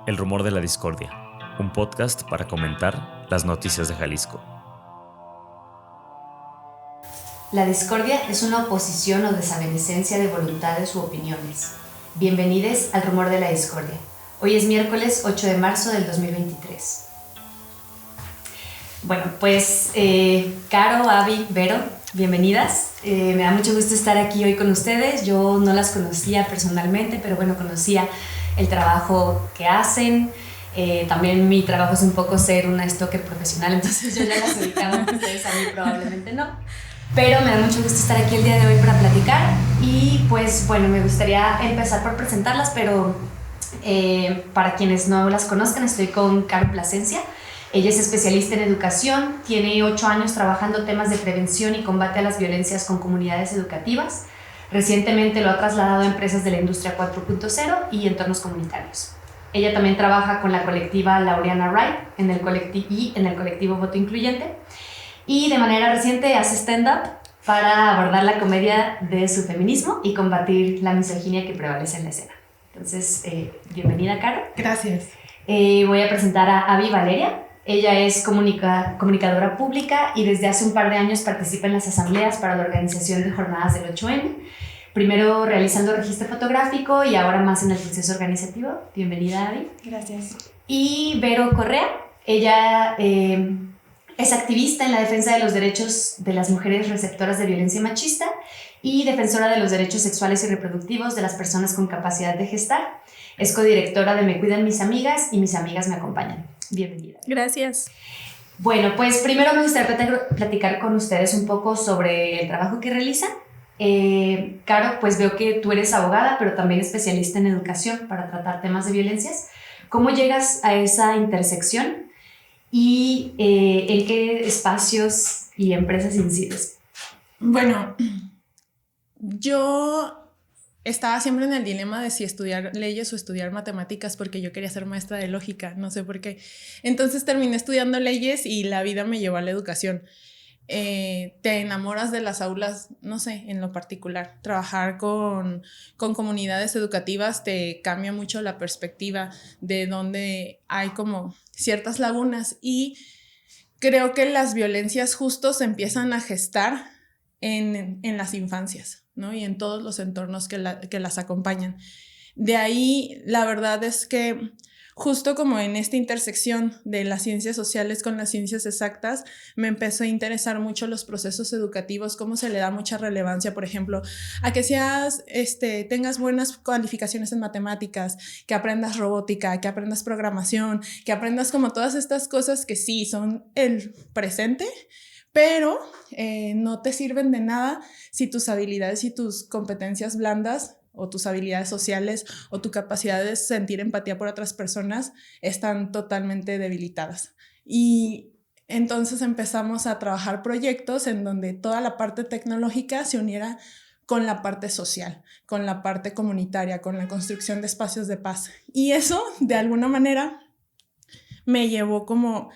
El Rumor de la Discordia, un podcast para comentar las noticias de Jalisco. La discordia es una oposición o desavenencia de voluntades u opiniones. Bienvenidos al Rumor de la Discordia. Hoy es miércoles 8 de marzo del 2023. Bueno, pues Caro, Abby, Vero, bienvenidas. Me da mucho gusto estar aquí hoy con ustedes. Yo no las conocía personalmente, pero bueno, conocía el trabajo que hacen. También mi trabajo es un poco ser una stalker profesional, entonces yo ya las ubicaba, ustedes a mí probablemente no. Pero me da mucho gusto estar aquí el día de hoy para platicar y pues bueno, me gustaría empezar por presentarlas, pero para quienes no las conozcan, estoy con Caro Plasencia. Ella es especialista en educación, tiene 8 años trabajando temas de prevención y combate a las violencias con comunidades educativas. Recientemente lo ha trasladado a empresas de la industria 4.0 y entornos comunitarios. Ella también trabaja con la colectiva Laureana Wright en el colectivo Voto Incluyente. Y de manera reciente hace stand-up para abordar la comedia de su feminismo y combatir la misoginia que prevalece en la escena. Entonces, bienvenida, Caro. Gracias. Voy a presentar a Abby Valeria. Ella es comunicadora pública y desde hace un par de años participa en las asambleas para la organización de jornadas del 8M. Primero realizando registro fotográfico y ahora más en el proceso organizativo. Bienvenida, Abby. Gracias. Y Vero Correa. Ella es activista en la defensa de los derechos de las mujeres receptoras de violencia machista y defensora de los derechos sexuales y reproductivos de las personas con capacidad de gestar. Es codirectora de Me Cuidan Mis Amigas y Mis Amigas Me Acompañan. Bienvenida. Gracias. Bueno, pues primero me gustaría platicar con ustedes un poco sobre el trabajo que realizan. Caro, pues veo que tú eres abogada, pero también especialista en educación para tratar temas de violencias. ¿Cómo llegas a esa intersección? ¿Y en qué espacios y empresas incides? Bueno, yo estaba siempre en el dilema de si estudiar leyes o estudiar matemáticas porque yo quería ser maestra de lógica, no sé por qué. Entonces terminé estudiando leyes y la vida me llevó a la educación. Te enamoras de las aulas, no sé, en lo particular. Trabajar con comunidades educativas te cambia mucho la perspectiva de donde hay como ciertas lagunas y creo que las violencias justo se empiezan a gestar en las infancias, ¿no? Y en todos los entornos que las acompañan. De ahí, la verdad es que justo como en esta intersección de las ciencias sociales con las ciencias exactas, me empezó a interesar mucho los procesos educativos, cómo se le da mucha relevancia, por ejemplo, a que tengas buenas calificaciones en matemáticas, que aprendas robótica, que aprendas programación, que aprendas como todas estas cosas que sí son el presente, pero no te sirven de nada si tus habilidades y tus competencias blandas o tus habilidades sociales o tu capacidad de sentir empatía por otras personas están totalmente debilitadas. Y entonces empezamos a trabajar proyectos en donde toda la parte tecnológica se uniera con la parte social, con la parte comunitaria, con la construcción de espacios de paz. Y eso, de alguna manera, me llevó como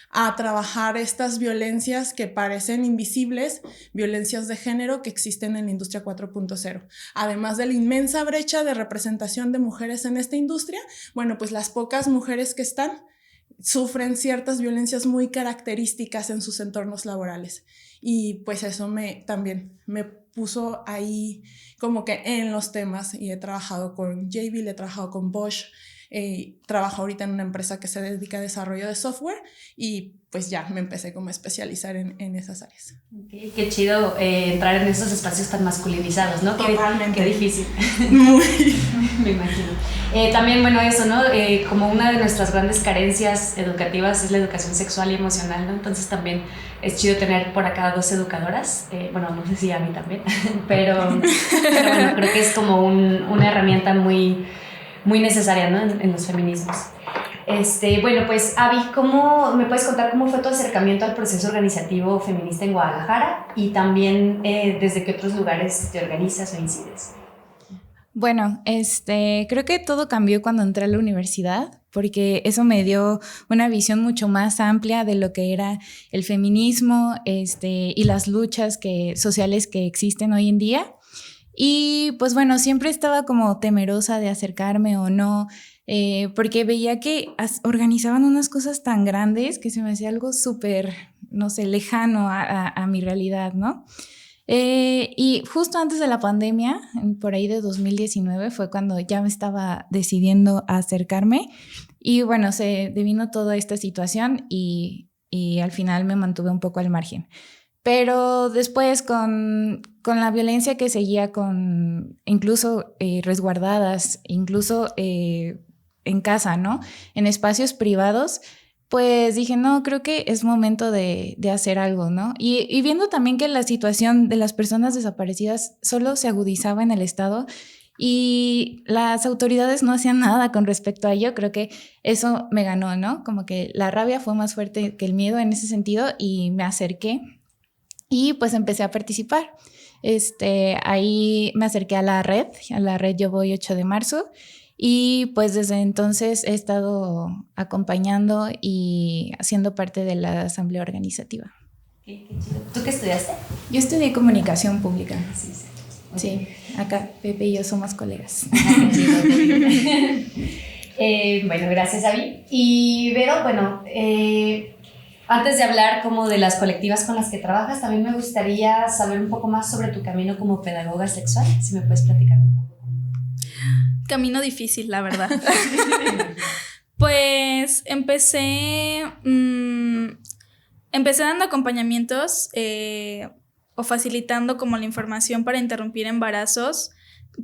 a trabajar estas violencias que parecen invisibles, violencias de género que existen en la industria 4.0. Además de la inmensa brecha de representación de mujeres en esta industria, bueno, pues las pocas mujeres que están sufren ciertas violencias muy características en sus entornos laborales. Y pues eso también me puso ahí como que en los temas y he trabajado con Jabil, he trabajado con Bosch, trabajo ahorita en una empresa que se dedica a desarrollo de software y pues ya me empecé como a especializar en esas áreas. Okay, qué chido entrar en esos espacios tan masculinizados, ¿no? Totalmente. Qué difícil. Muy. Me imagino. También, bueno, eso, ¿no? Como una de nuestras grandes carencias educativas es la educación sexual y emocional, ¿no? Entonces también es chido tener por acá 2 educadoras. Bueno, no sé si a mí también, pero bueno, creo que es como una herramienta muy necesaria, ¿no? En los feminismos. Bueno, pues Abby, ¿me puedes contar cómo fue tu acercamiento al proceso organizativo feminista en Guadalajara? Y también desde qué otros lugares te organizas o incides. Bueno, creo que todo cambió cuando entré a la universidad, porque eso me dio una visión mucho más amplia de lo que era el feminismo, y las luchas sociales que existen hoy en día. Y pues bueno, siempre estaba como temerosa de acercarme o no, porque veía que organizaban unas cosas tan grandes que se me hacía algo súper, no sé, lejano a mi realidad, ¿no? Y justo antes de la pandemia, por ahí de 2019, fue cuando ya me estaba decidiendo a acercarme y bueno, se devino toda esta situación y al final me mantuve un poco al margen. Pero después con la violencia que seguía incluso resguardadas, incluso en casa, ¿no? En espacios privados, pues dije, no, creo que es momento de hacer algo, ¿no? Y viendo también que la situación de las personas desaparecidas solo se agudizaba en el estado y las autoridades no hacían nada con respecto a ello, creo que eso me ganó, ¿no? Como que la rabia fue más fuerte que el miedo en ese sentido y me acerqué y pues empecé a participar. Ahí me acerqué a la red Yo Voy 8 de marzo. Y pues desde entonces he estado acompañando y haciendo parte de la asamblea organizativa. Qué chido. ¿Tú qué estudiaste? Yo estudié comunicación pública. Sí, sí. Sí, acá Pepe y yo somos colegas. Qué chido. Bueno, gracias, Abby. Y Vero, bueno, antes de hablar como de las colectivas con las que trabajas, también me gustaría saber un poco más sobre tu camino como pedagoga sexual, si me puedes platicar un poco. Camino difícil, la verdad. Pues empecé dando acompañamientos o facilitando como la información para interrumpir embarazos,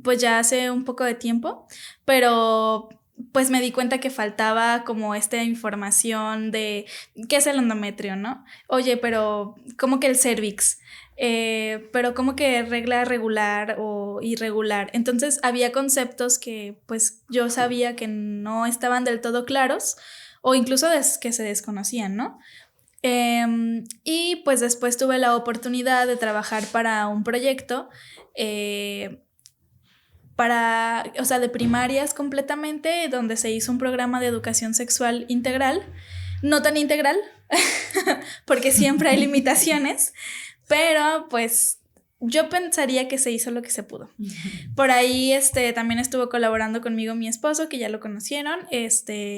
pues ya hace un poco de tiempo, pero pues me di cuenta que faltaba como esta información de qué es el endometrio, ¿no? Oye, pero ¿cómo que el cervix? Pero como que regla regular o irregular. Entonces había conceptos que pues yo sabía que no estaban del todo claros o incluso que se desconocían, ¿no? Y pues después tuve la oportunidad de trabajar para un proyecto de primarias completamente, donde se hizo un programa de educación sexual integral, no tan integral, porque siempre hay limitaciones, pero pues yo pensaría que se hizo lo que se pudo. Por ahí también estuvo colaborando conmigo mi esposo, que ya lo conocieron,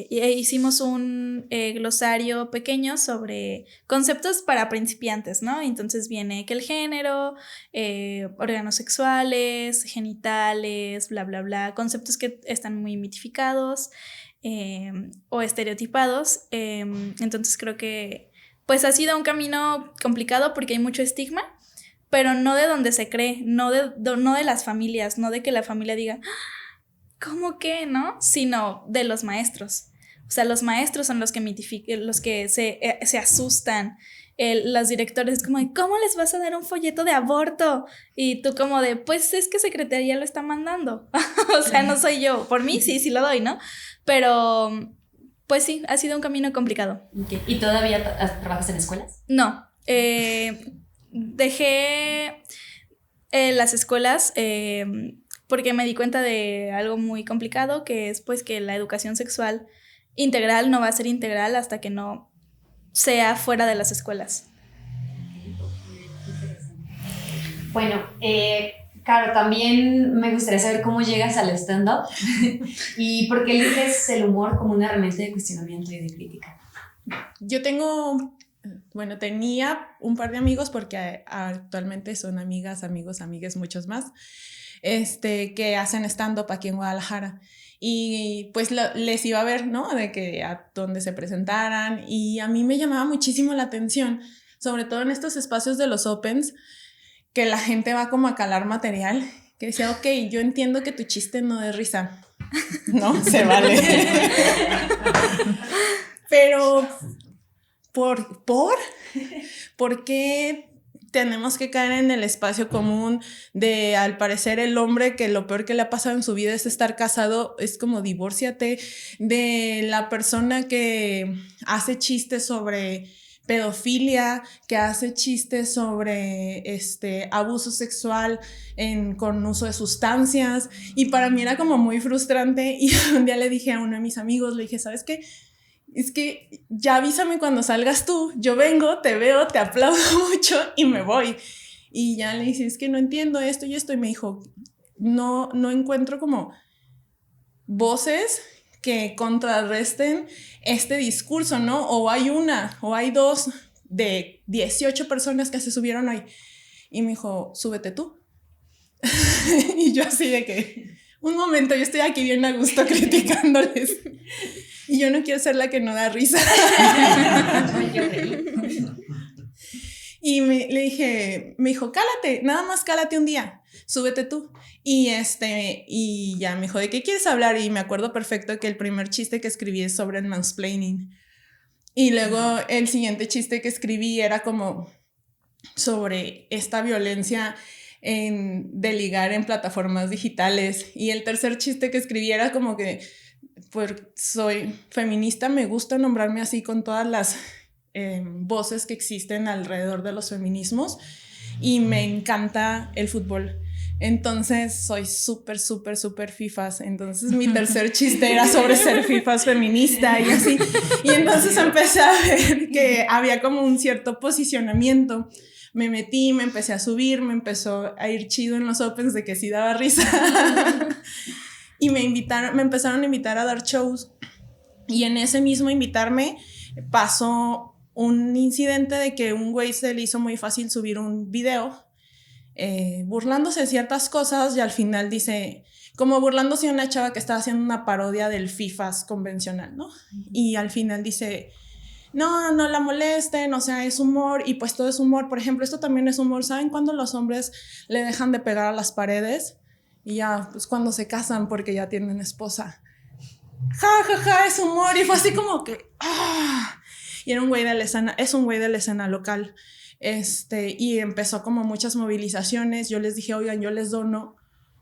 hicimos un glosario pequeño sobre conceptos para principiantes, ¿no? Entonces viene que el género, órganos sexuales, genitales, bla, bla, bla, conceptos que están muy mitificados o estereotipados. Entonces creo que pues ha sido un camino complicado porque hay mucho estigma, pero no de donde se cree, no de las familias, no de que la familia diga, ¿cómo que no? Sino de los maestros. O sea, los maestros son los que los que se asustan. Los directores como de, ¿cómo les vas a dar un folleto de aborto? Y tú como de, pues es que Secretaría lo está mandando. O sea, no soy yo. Por mí sí lo doy, ¿no? Pero pues sí, ha sido un camino complicado. Okay. ¿Y todavía trabajas en escuelas? No, dejé las escuelas porque me di cuenta de algo muy complicado, que es pues que la educación sexual integral no va a ser integral hasta que no sea fuera de las escuelas. Bueno, Caro, también me gustaría saber cómo llegas al stand-up y por qué eliges el humor como una herramienta de cuestionamiento y de crítica. Yo tenía un par de amigos, porque actualmente son amigas, amigos, amigues, muchos más, que hacen stand-up aquí en Guadalajara. Y pues les iba a ver, ¿no? De que a donde se presentaran. Y a mí me llamaba muchísimo la atención, sobre todo en estos espacios de los opens, que la gente va como a calar material, que decía, ok, yo entiendo que tu chiste no es risa, ¿no? Se vale. Pero, ¿por qué tenemos que caer en el espacio común de, al parecer, el hombre que lo peor que le ha pasado en su vida es estar casado? Es como divórciate. De la persona que hace chistes sobre pedofilia, que hace chistes sobre abuso sexual con uso de sustancias, y para mí era como muy frustrante. Y un día le dije a uno de mis amigos, le dije, ¿sabes qué? Es que ya avísame cuando salgas tú, yo vengo, te veo, te aplaudo mucho y me voy. Y ya le dije, es que no entiendo esto y esto, y me dijo, no encuentro como voces que contrarresten este discurso, ¿no? O hay una, o hay dos de 18 personas que se subieron hoy. Y me dijo, súbete tú. Y yo así de que, un momento, yo estoy aquí bien a gusto criticándoles. Y yo no quiero ser la que no da risa. Y le dije, me dijo, cálate, nada más cálate un día, súbete tú. Y ya me dijo, ¿de qué quieres hablar? Y me acuerdo perfecto que el primer chiste que escribí es sobre el mansplaining. Y luego el siguiente chiste que escribí era como sobre esta violencia de ligar en plataformas digitales. Y el tercer chiste que escribí era como que, pues soy feminista, me gusta nombrarme así con todas las voces que existen alrededor de los feminismos y me encanta el fútbol. Entonces soy súper fifas. Entonces mi tercer chiste era sobre ser fifas feminista y así. Y entonces empecé a ver que había como un cierto posicionamiento. Me metí, me empecé a subir, me empezó a ir chido en los opens de que sí daba risa. Y me empezaron a invitar a dar shows. Y en ese mismo invitarme pasó un incidente de que un güey se le hizo muy fácil subir un video burlándose de ciertas cosas y al final dice, como burlándose de una chava que estaba haciendo una parodia del FIFAs convencional, ¿no? Y al final dice, no la molesten, o sea, es humor, y pues todo es humor. Por ejemplo, esto también es humor. ¿Saben cuándo los hombres le dejan de pegar a las paredes? Y ya, pues cuando se casan porque ya tienen esposa. Ja, es humor. Y fue así como que, y era un güey de la escena, es un güey de la escena local. Y empezó como muchas movilizaciones. Yo les dije, oigan, yo les dono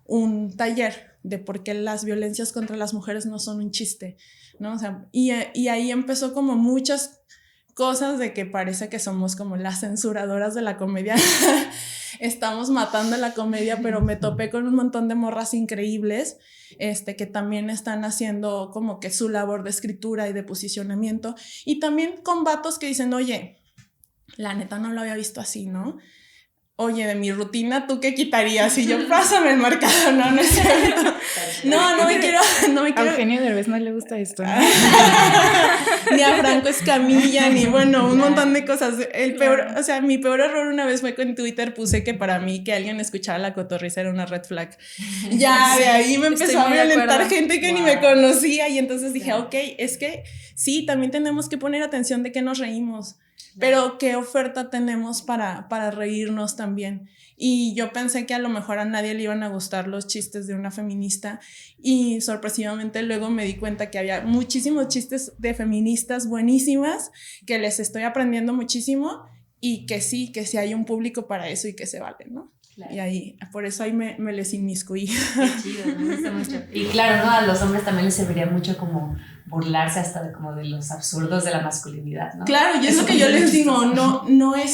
un taller de por qué las violencias contra las mujeres no son un chiste, ¿no? O sea, y ahí empezó como muchas cosas de que parece que somos como las censuradoras de la comedia. Estamos matando la comedia, pero me topé con un montón de morras increíbles que también están haciendo como que su labor de escritura y de posicionamiento, y también con vatos que dicen, oye, la neta no lo había visto así, ¿no? Oye, de mi rutina, ¿tú qué quitarías? Y yo, pásame el marcador. No es cierto. No me quiero. A Eugenio Derbez no le gusta esto, ¿no? Ni a Franco Escamilla, ni bueno, un montón de cosas. O sea, mi peor error una vez fue que en Twitter puse que para mí que alguien escuchara La Cotorrisa era una red flag. Ya, de ahí me empezó a violentar gente que ni me conocía, y entonces dije, ok, es que sí, también tenemos que poner atención de qué nos reímos. Pero qué oferta tenemos para reírnos también. Y yo pensé que a lo mejor a nadie le iban a gustar los chistes de una feminista, y sorpresivamente luego me di cuenta que había muchísimos chistes de feministas buenísimas que les estoy aprendiendo muchísimo, y que sí hay un público para eso y que se vale, ¿no? Claro. Y ahí, por eso ahí me les inmiscuí. Qué chido, me gusta mucho. Y claro, ¿no? A los hombres también les serviría mucho como burlarse hasta como de los absurdos de la masculinidad, ¿no? Claro, y es lo que yo les digo, nadie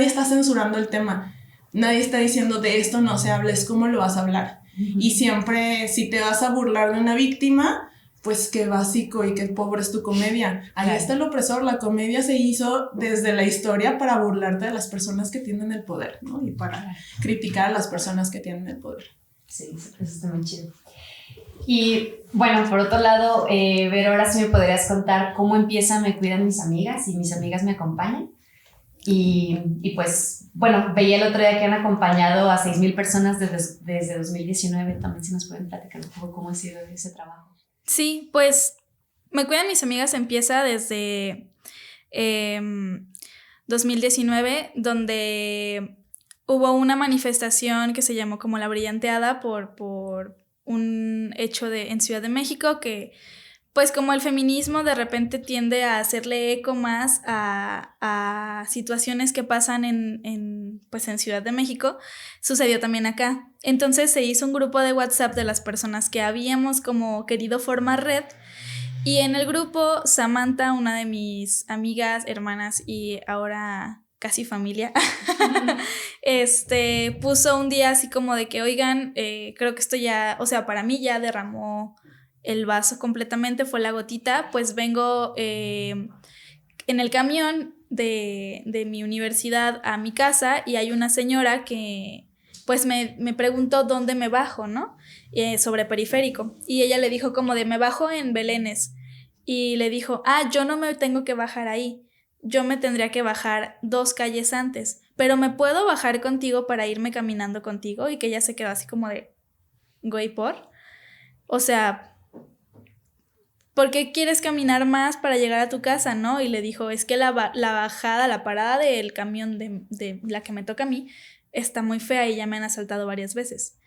está censurando el tema, nadie está diciendo de esto no se habla, es cómo lo vas a hablar. Y siempre, si te vas a burlar de una víctima, pues qué básico y qué pobre es tu comedia. Ahí está el opresor. La comedia se hizo desde la historia para burlarte de las personas que tienen el poder, ¿no? Y para criticar a las personas que tienen el poder. Sí, eso está muy chido. Y bueno, por otro lado, Vero, ahora sí me podrías contar cómo empieza Me Cuidan Mis Amigas y Mis Amigas Me Acompañan. Y pues, bueno, veía el otro día que han acompañado a 6,000 personas desde 2019. También si nos pueden platicar un poco cómo ha sido ese trabajo. Sí, pues Me Cuidan Mis Amigas empieza desde 2019, donde hubo una manifestación que se llamó como La Brillanteada por un hecho en Ciudad de México, que pues como el feminismo de repente tiende a hacerle eco más a situaciones que pasan en Ciudad de México, sucedió también acá. Entonces se hizo un grupo de WhatsApp de las personas que habíamos como querido formar red, y en el grupo Samantha, una de mis amigas, hermanas y ahora casi familia, puso un día así como de que, oigan, creo que esto ya, o sea, para mí ya derramó el vaso completamente, fue la gotita, pues vengo en el camión de mi universidad a mi casa, y hay una señora que pues me preguntó dónde me bajo, ¿no? Sobre Periférico. Y ella le dijo como de, me bajo en Belénes. Y le dijo, yo no me tengo que bajar ahí. Yo me tendría que bajar 2 calles antes. Pero ¿me puedo bajar contigo para irme caminando contigo? Y que ella se quedó así como de, güey, ¿por? O sea, ¿por qué quieres caminar más para llegar a tu casa, no? Y le dijo, es que la bajada, la parada del camión de la que me toca a mí está muy fea y ya me han asaltado varias veces.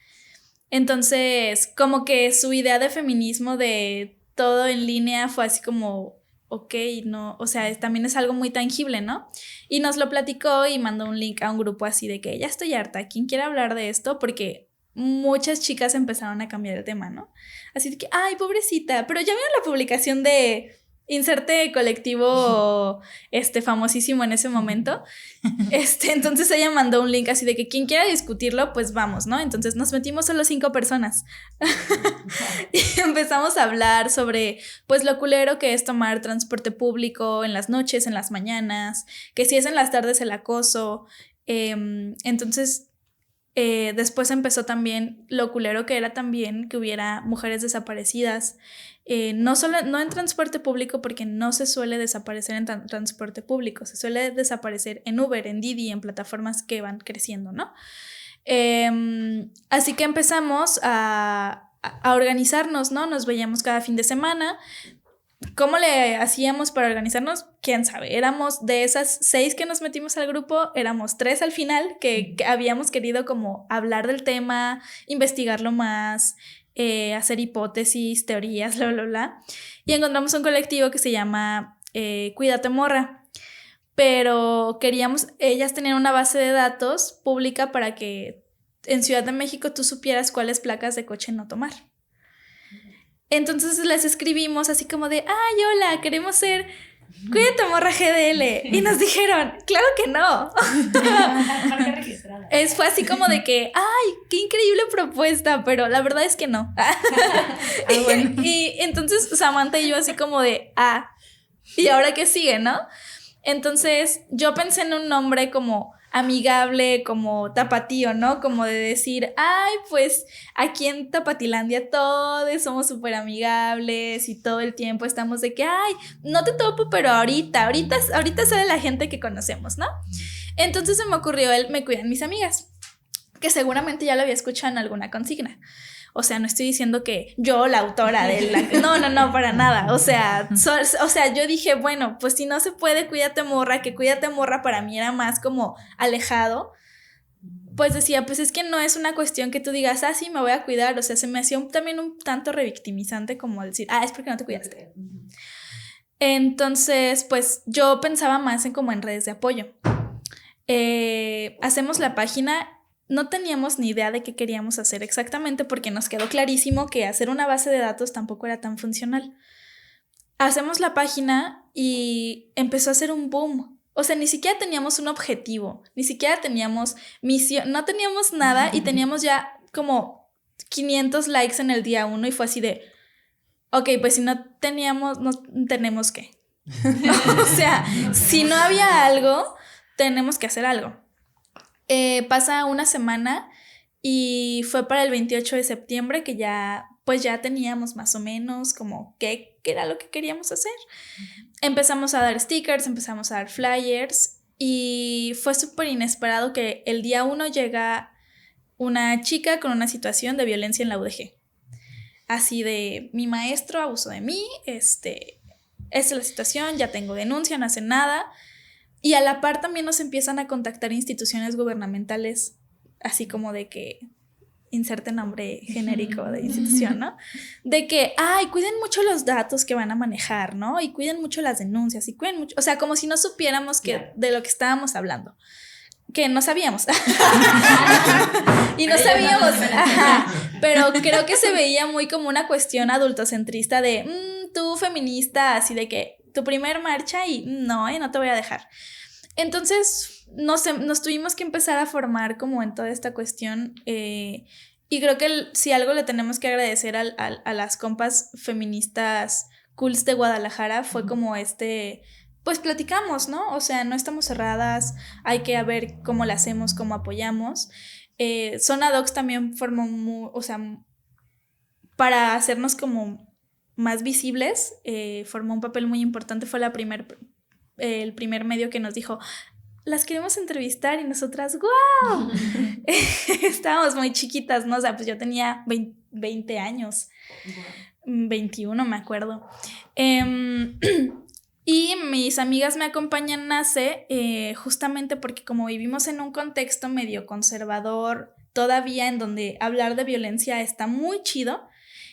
Entonces, como que su idea de feminismo de todo en línea fue así como, ok, no, o sea, también es algo muy tangible, ¿no? Y nos lo platicó y mandó un link a un grupo así de que ya estoy harta, ¿quién quiere hablar de esto? Porque muchas chicas empezaron a cambiar el tema, ¿no? Así de que, ay, pobrecita, pero ya vieron la publicación de inserte colectivo famosísimo en ese momento. Entonces ella mandó un link así de que quien quiera discutirlo, pues vamos, ¿no? Entonces nos metimos solo 5 personas y empezamos a hablar sobre pues lo culero que es tomar transporte público en las noches, en las mañanas, que si es en las tardes el acoso. Entonces después empezó también lo culero que era también que hubiera mujeres desaparecidas, no en transporte público, porque no se suele desaparecer en transporte público, se suele desaparecer en Uber, en Didi, en plataformas que van creciendo, ¿no? Así que empezamos a organizarnos, ¿no? Nos veíamos cada fin de semana. ¿Cómo le hacíamos para organizarnos? ¿Quién sabe? Éramos de esas 6 que nos metimos al grupo, éramos 3 al final que habíamos querido como hablar del tema, investigarlo más, hacer hipótesis, teorías, bla, bla, bla. Y encontramos un colectivo que se llama Cuídate Morra. Pero ellas tenían una base de datos pública para que en Ciudad de México tú supieras cuáles placas de coche no tomar. Entonces les escribimos así como de, hola, queremos ser Cuídate Morra GDL. Y nos dijeron, claro que no. Marca registrada. Fue así como de que, qué increíble propuesta, pero la verdad es que no. Bueno. y entonces Samantha y yo así como de, ¿y ahora qué sigue, no? Entonces yo pensé en un nombre como amigable, como tapatío, ¿no? Como de decir, pues aquí en Tapatilandia todos somos súper amigables y todo el tiempo estamos de que, no te topo, pero ahorita sale la gente que conocemos, ¿no? Entonces se me ocurrió Me Cuidan Mis Amigas, que seguramente ya lo había escuchado en alguna consigna. O sea, no estoy diciendo que yo, la autora de la... No, para nada. O sea, yo dije, bueno, pues si no se puede, Cuídate Morra, que Cuídate Morra para mí era más como alejado. Pues decía, pues es que no es una cuestión que tú digas, sí, me voy a cuidar. O sea, se me hacía también un tanto revictimizante como decir, es porque no te cuidaste. Entonces, pues yo pensaba más como en redes de apoyo. Hacemos la página. No teníamos ni idea de qué queríamos hacer exactamente porque nos quedó clarísimo que hacer una base de datos tampoco era tan funcional. Hacemos la página y empezó a hacer un boom. O sea, ni siquiera teníamos un objetivo, ni siquiera teníamos misión, no teníamos nada y teníamos ya como 500 likes en el día 1 y fue así de, ok, pues si no teníamos, no tenemos que. O sea, si no había algo, tenemos que hacer algo. Pasa una semana y fue para el 28 de septiembre que ya teníamos más o menos como qué era lo que queríamos hacer. Empezamos a dar stickers, empezamos a dar flyers y fue súper inesperado que el día 1 llega una chica con una situación de violencia en la UDG. Así de, mi maestro abusó de mí, esta es la situación, ya tengo denuncia, no hacen nada. Y a la par también nos empiezan a contactar instituciones gubernamentales, así como de que inserte nombre genérico de institución, ¿no? De que, cuiden mucho los datos que van a manejar, ¿no? Y cuiden mucho las denuncias, y cuiden mucho, o sea, como si no supiéramos de lo que estábamos hablando, que no sabíamos. Y no sabíamos, pero creo que se veía muy como una cuestión adultocentrista de, tú feminista, así de que tu primer marcha y no te voy a dejar. Entonces nos tuvimos que empezar a formar como en toda esta cuestión y creo que si algo le tenemos que agradecer a las compas feministas cools de Guadalajara fue como pues platicamos, ¿no? O sea, no estamos cerradas, hay que ver cómo la hacemos, cómo apoyamos. Zona Docs también formó, o sea, para hacernos como más visibles, formó un papel muy importante. Fue el primer medio que nos dijo, las queremos entrevistar, y nosotras, ¡guau! Estábamos muy chiquitas, ¿no? O sea, pues yo tenía 20 años, 21 me acuerdo. Y mis amigas me acompañan nace justamente porque como vivimos en un contexto medio conservador todavía, en donde hablar de violencia está muy chido,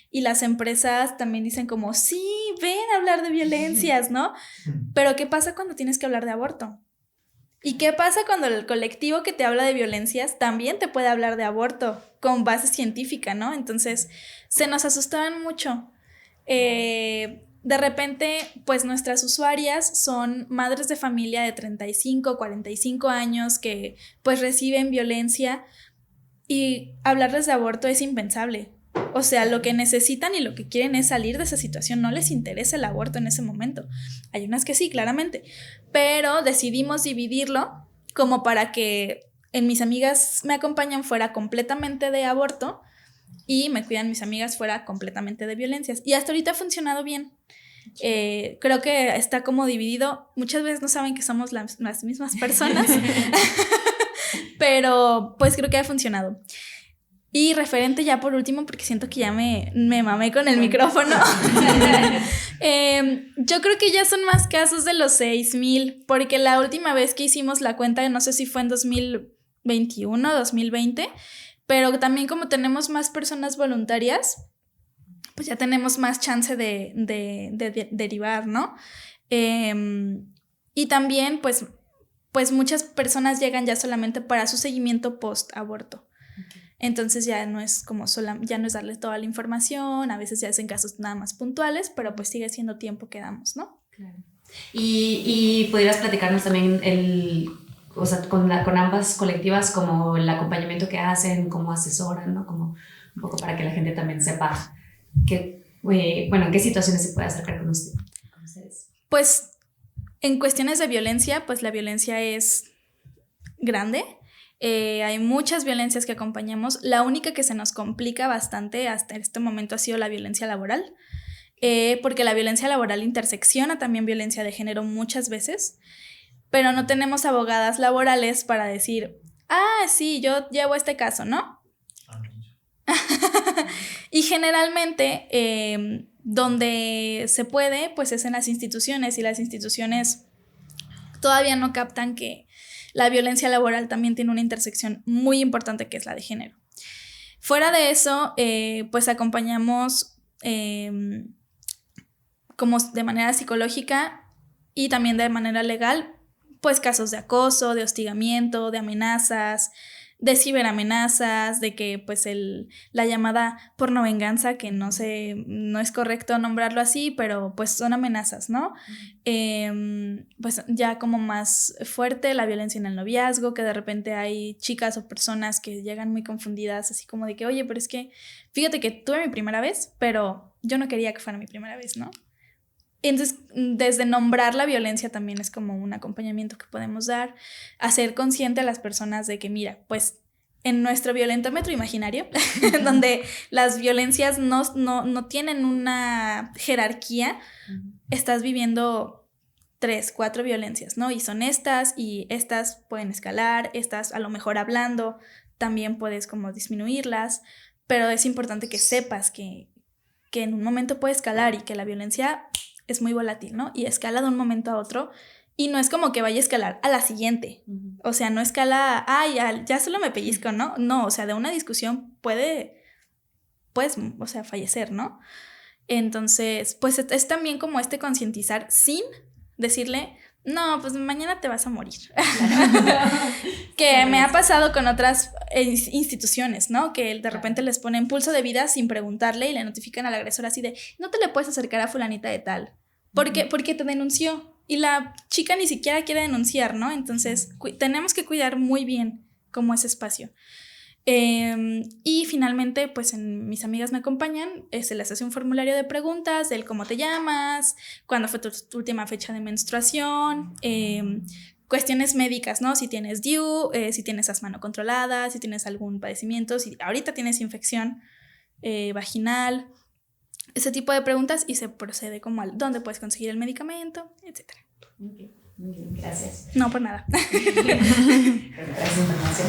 y las empresas también dicen como, sí, ven a hablar de violencias, ¿no? Pero ¿qué pasa cuando tienes que hablar de aborto? ¿Y qué pasa cuando el colectivo que te habla de violencias también te puede hablar de aborto con base científica, ¿no? Entonces se nos asustaban mucho. De repente, pues nuestras usuarias son madres de familia de 35, 45 años que pues reciben violencia, y hablarles de aborto es impensable. O sea, lo que necesitan y lo que quieren es salir de esa situación. No les interesa el aborto en ese momento. Hay unas que sí, claramente, pero decidimos dividirlo como para que en Mis Amigas Me Acompañan fuera completamente de aborto y Me Cuidan Mis Amigas fuera completamente de violencias. Y hasta ahorita ha funcionado bien. Creo que está como dividido. Muchas veces no saben que somos las mismas personas, pero pues creo que ha funcionado. Y referente ya por último, porque siento que ya me mamé con el micrófono, yo creo que ya son más casos de los 6,000, porque la última vez que hicimos la cuenta, no sé si fue en 2021, 2020, pero también como tenemos más personas voluntarias, pues ya tenemos más chance de derivar, ¿no? Y también pues muchas personas llegan ya solamente para su seguimiento post-aborto. Entonces ya no es como ya no es darles toda la información, a veces ya hacen casos nada más puntuales, pero pues sigue siendo tiempo que damos, ¿no? Claro. Y pudieras platicarnos también o sea, con ambas colectivas, como el acompañamiento que hacen, cómo asesoran, ¿no? Como un poco para que la gente también sepa en qué situaciones se puede acercar con ustedes. Pues en cuestiones de violencia, pues la violencia es grande. Hay muchas violencias que acompañamos. La única que se nos complica bastante hasta este momento ha sido la violencia laboral, porque la violencia laboral intersecciona también violencia de género muchas veces, pero no tenemos abogadas laborales para decir, sí, yo llevo este caso, ¿no? Y generalmente donde se puede, pues es en las instituciones, y las instituciones todavía no captan que la violencia laboral también tiene una intersección muy importante, que es la de género. Fuera de eso, pues acompañamos como de manera psicológica y también de manera legal, pues casos de acoso, de hostigamiento, de amenazas, de ciberamenazas, de que pues la llamada pornovenganza, que no es correcto nombrarlo así, pero pues son amenazas, ¿no? Pues ya como más fuerte, la violencia en el noviazgo, que de repente hay chicas o personas que llegan muy confundidas, así como de que, oye, pero es que fíjate que tuve mi primera vez, pero yo no quería que fuera mi primera vez, ¿no? Entonces, desde nombrar la violencia también es como un acompañamiento que podemos dar, hacer consciente a las personas de que, mira, pues en nuestro violentómetro imaginario, donde las violencias no tienen una jerarquía, estás viviendo 3, 4 violencias, ¿no? Y son estas, y estas pueden escalar, estas a lo mejor hablando también puedes como disminuirlas, pero es importante que sepas que en un momento puede escalar y que la violencia es muy volátil, ¿no? Y escala de un momento a otro, y no es como que vaya a escalar a la siguiente. O sea, no escala, ya solo me pellizco, ¿no? No, o sea, de una discusión puedes, o sea, fallecer, ¿no? Entonces, pues es también como concientizar sin decirle, no, pues mañana te vas a morir. Que me ha pasado con otras instituciones, ¿no? Que de repente les ponen pulso de vida sin preguntarle y le notifican al agresor así de, no te le puedes acercar a fulanita de tal. ¿Por qué? Porque te denunció. Y la chica ni siquiera quiere denunciar, ¿no? Entonces, tenemos que cuidar muy bien como ese espacio. Y finalmente, pues en Mis Amigas Me Acompañan, se les hace un formulario de preguntas del cómo te llamas, cuándo fue tu última fecha de menstruación, cuestiones médicas, ¿no? Si tienes DIU, si tienes asma no controlada, si tienes algún padecimiento, si ahorita tienes infección vaginal, ese tipo de preguntas, y se procede como al dónde puedes conseguir el medicamento, etc. Okay. Muy bien, gracias. No, por nada. Gracias, información.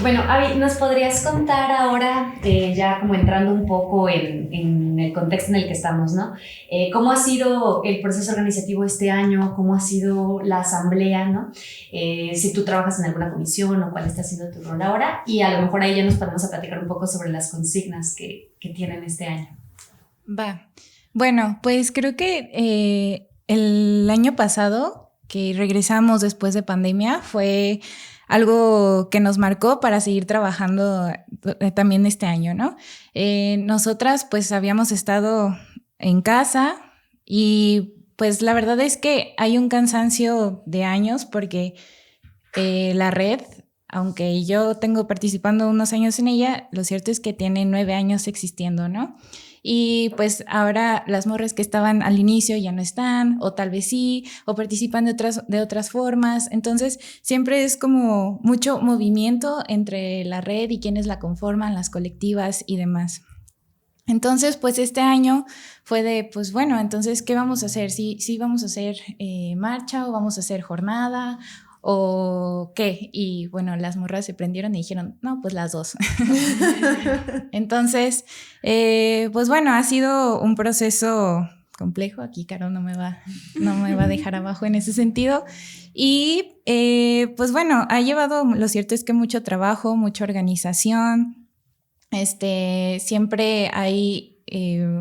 Bueno, Abby, ¿nos podrías contar ahora, ya como entrando un poco en el contexto en el que estamos, ¿no? ¿Cómo ha sido el proceso organizativo este año? ¿Cómo ha sido la asamblea, ¿no? Si tú trabajas en alguna comisión o cuál está siendo tu rol ahora. Y a lo mejor ahí ya nos podemos a platicar un poco sobre las consignas que tienen este año. Va. Bueno, pues creo que el año pasado, que regresamos después de pandemia, fue algo que nos marcó para seguir trabajando también este año, ¿no? Nosotras pues habíamos estado en casa y pues la verdad es que hay un cansancio de años porque la red, aunque yo tengo participando unos años en ella, lo cierto es que tiene 9 años existiendo, ¿no? Y pues ahora las morras que estaban al inicio ya no están, o tal vez sí, o participan de otras formas. Entonces siempre es como mucho movimiento entre la red y quienes la conforman, las colectivas y demás. Entonces, pues este año fue de, pues bueno, entonces, ¿qué vamos a hacer? ¿Sí vamos a hacer marcha o vamos a hacer jornada o qué? Y bueno, las morras se prendieron y dijeron, no, pues las dos. Entonces, pues bueno, ha sido un proceso complejo. Aquí Caro no me va a dejar abajo en ese sentido. Y pues bueno, ha llevado, lo cierto es que mucho trabajo, mucha organización. Siempre hay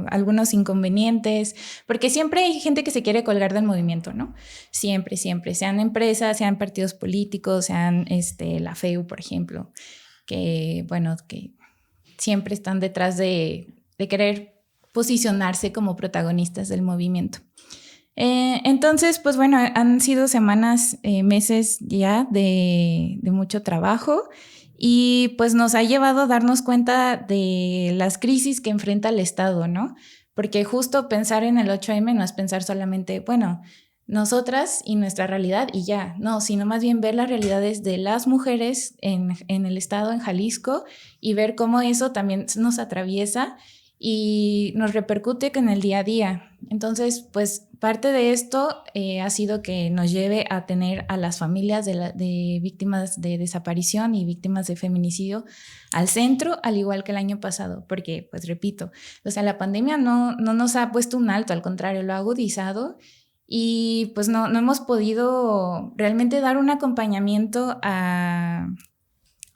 algunos inconvenientes, porque siempre hay gente que se quiere colgar del movimiento, ¿no? Siempre, sean empresas, sean partidos políticos, sean la FEU, por ejemplo, que, bueno, que siempre están detrás de querer posicionarse como protagonistas del movimiento. Entonces, pues bueno, han sido semanas, meses ya de mucho trabajo. Y pues nos ha llevado a darnos cuenta de las crisis que enfrenta el Estado, ¿no? Porque justo pensar en el 8M no es pensar solamente, bueno, nosotras y nuestra realidad y ya, no, sino más bien ver las realidades de las mujeres en el Estado, en Jalisco, y ver cómo eso también nos atraviesa y nos repercute en el día a día. Entonces, pues parte de esto ha sido que nos lleve a tener a las familias de víctimas de desaparición y víctimas de feminicidio al centro, al igual que el año pasado, porque, pues repito, o sea, la pandemia no nos ha puesto un alto, al contrario, lo ha agudizado y pues no hemos podido realmente dar un acompañamiento a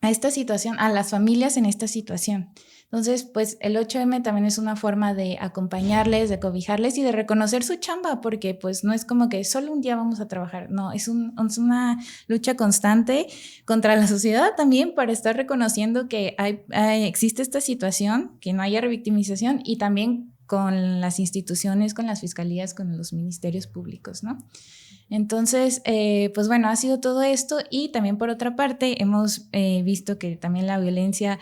esta situación, a las familias en esta situación. Entonces, pues el 8M también es una forma de acompañarles, de cobijarles y de reconocer su chamba, porque pues no es como que solo un día vamos a trabajar, no, es una lucha constante contra la sociedad también para estar reconociendo que existe esta situación, que no haya revictimización y también con las instituciones, con las fiscalías, con los ministerios públicos, ¿no? Entonces, pues bueno, ha sido todo esto y también por otra parte hemos visto que también la violencia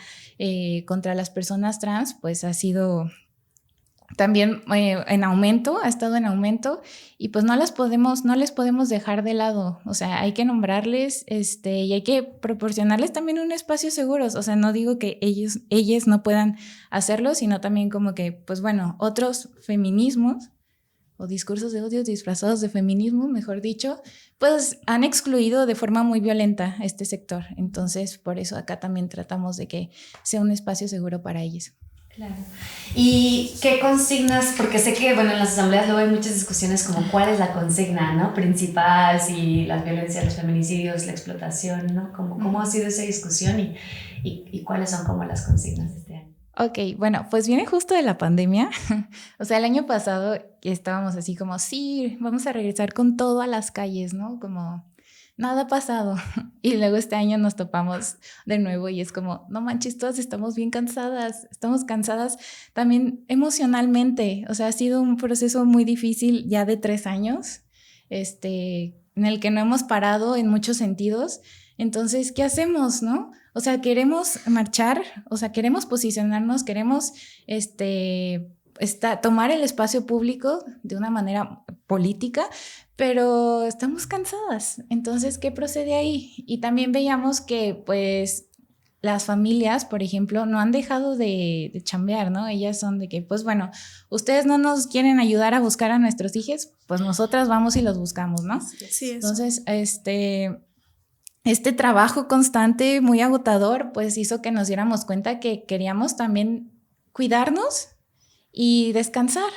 contra las personas trans pues ha sido también en aumento, ha estado en aumento y pues no les podemos dejar de lado, o sea, hay que nombrarles y hay que proporcionarles también un espacio seguro, o sea, no digo que ellas no puedan hacerlo, sino también como que, pues bueno, otros feminismos o discursos de odio disfrazados de feminismo, mejor dicho, pues han excluido de forma muy violenta a este sector. Entonces, por eso acá también tratamos de que sea un espacio seguro para ellos. Claro. ¿Y qué consignas? Porque sé que, bueno, en las asambleas luego hay muchas discusiones como cuál es la consigna, ¿no? Principal, si las violencias, los feminicidios, la explotación, ¿no? ¿Cómo ha sido esa discusión y cuáles son como las consignas de este año? Ok, bueno, pues viene justo de la pandemia. O sea, el año pasado estábamos así como, sí, vamos a regresar con todo a las calles, ¿no? Como nada ha pasado. Y luego este año nos topamos de nuevo y es como, no manches, todas estamos bien cansadas, estamos cansadas también emocionalmente. O sea, ha sido un proceso muy difícil ya de 3 años, en el que no hemos parado en muchos sentidos. Entonces, ¿qué hacemos, no? O sea, queremos marchar, o sea, queremos posicionarnos, queremos tomar el espacio público de una manera política, pero estamos cansadas. Entonces, ¿qué procede ahí? Y también veíamos que, pues, las familias, por ejemplo, no han dejado de chambear, ¿no? Ellas son de que, pues bueno, ustedes no nos quieren ayudar a buscar a nuestros hijos, pues nosotras vamos y los buscamos, ¿no? Sí, entonces, este trabajo constante, muy agotador, pues hizo que nos diéramos cuenta que queríamos también cuidarnos y descansar.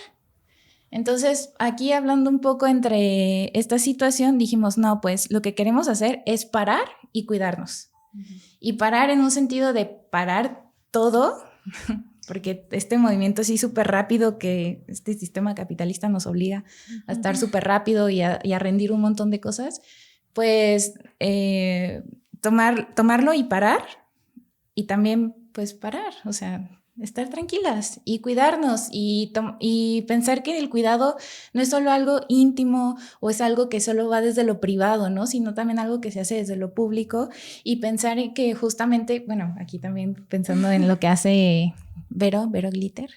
Entonces, aquí hablando un poco entre esta situación, dijimos, no, pues lo que queremos hacer es parar y cuidarnos. Y parar en un sentido de parar todo, porque este movimiento así súper rápido que este sistema capitalista nos obliga a estar súper rápido y a rendir un montón de cosas, pues tomarlo y parar, y también pues parar, o sea, estar tranquilas y cuidarnos y pensar que el cuidado no es solo algo íntimo o es algo que solo va desde lo privado, ¿no? Sino también algo que se hace desde lo público, y pensar en que justamente, bueno, aquí también pensando en lo que hace Vero Glitter,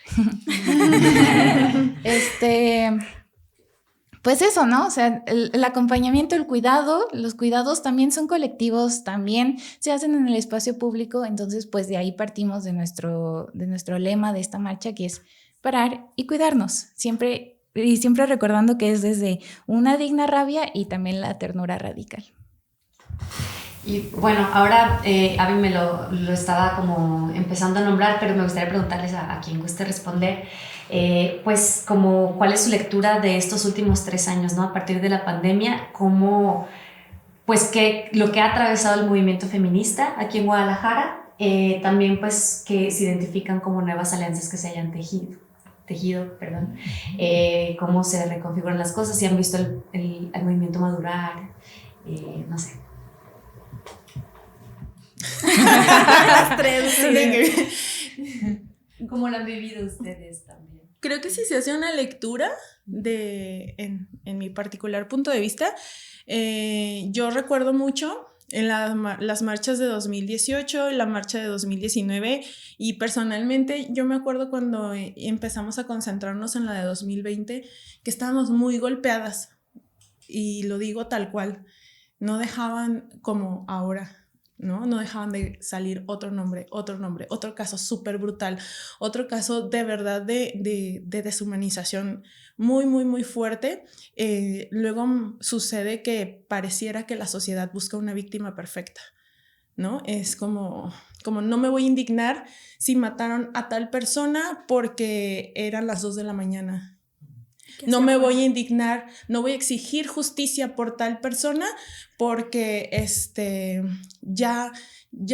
pues eso, ¿no? O sea, el acompañamiento, el cuidado, los cuidados también son colectivos, también se hacen en el espacio público. Entonces, pues de ahí partimos de nuestro lema de esta marcha, que es parar y cuidarnos, siempre recordando que es desde una digna rabia y también la ternura radical. Y bueno, ahora Abby me lo estaba como empezando a nombrar, pero me gustaría preguntarles a quien guste responder, pues como cuál es su lectura de estos últimos 3 años, ¿no? A partir de la pandemia, cómo, pues que lo que ha atravesado el movimiento feminista aquí en Guadalajara, también pues que se identifican como nuevas alianzas que se hayan tejido, cómo se reconfiguran las cosas, si han visto el movimiento madurar, no sé. Las tres, ¿Cómo lo han vivido ustedes también? Creo que si se hace una lectura en mi particular punto de vista, yo recuerdo mucho en las marchas de 2018, la marcha de 2019, y personalmente yo me acuerdo cuando empezamos a concentrarnos en la de 2020, que estábamos muy golpeadas, y lo digo tal cual, no dejaban como ahora. No dejaban de salir otro nombre, otro caso súper brutal, otro caso de verdad de deshumanización muy, muy, muy fuerte. Luego sucede que pareciera que la sociedad busca una víctima perfecta, ¿no? Es como no me voy a indignar si mataron a tal persona porque eran las 2 de la mañana. No me voy a indignar, no voy a exigir justicia por tal persona porque ya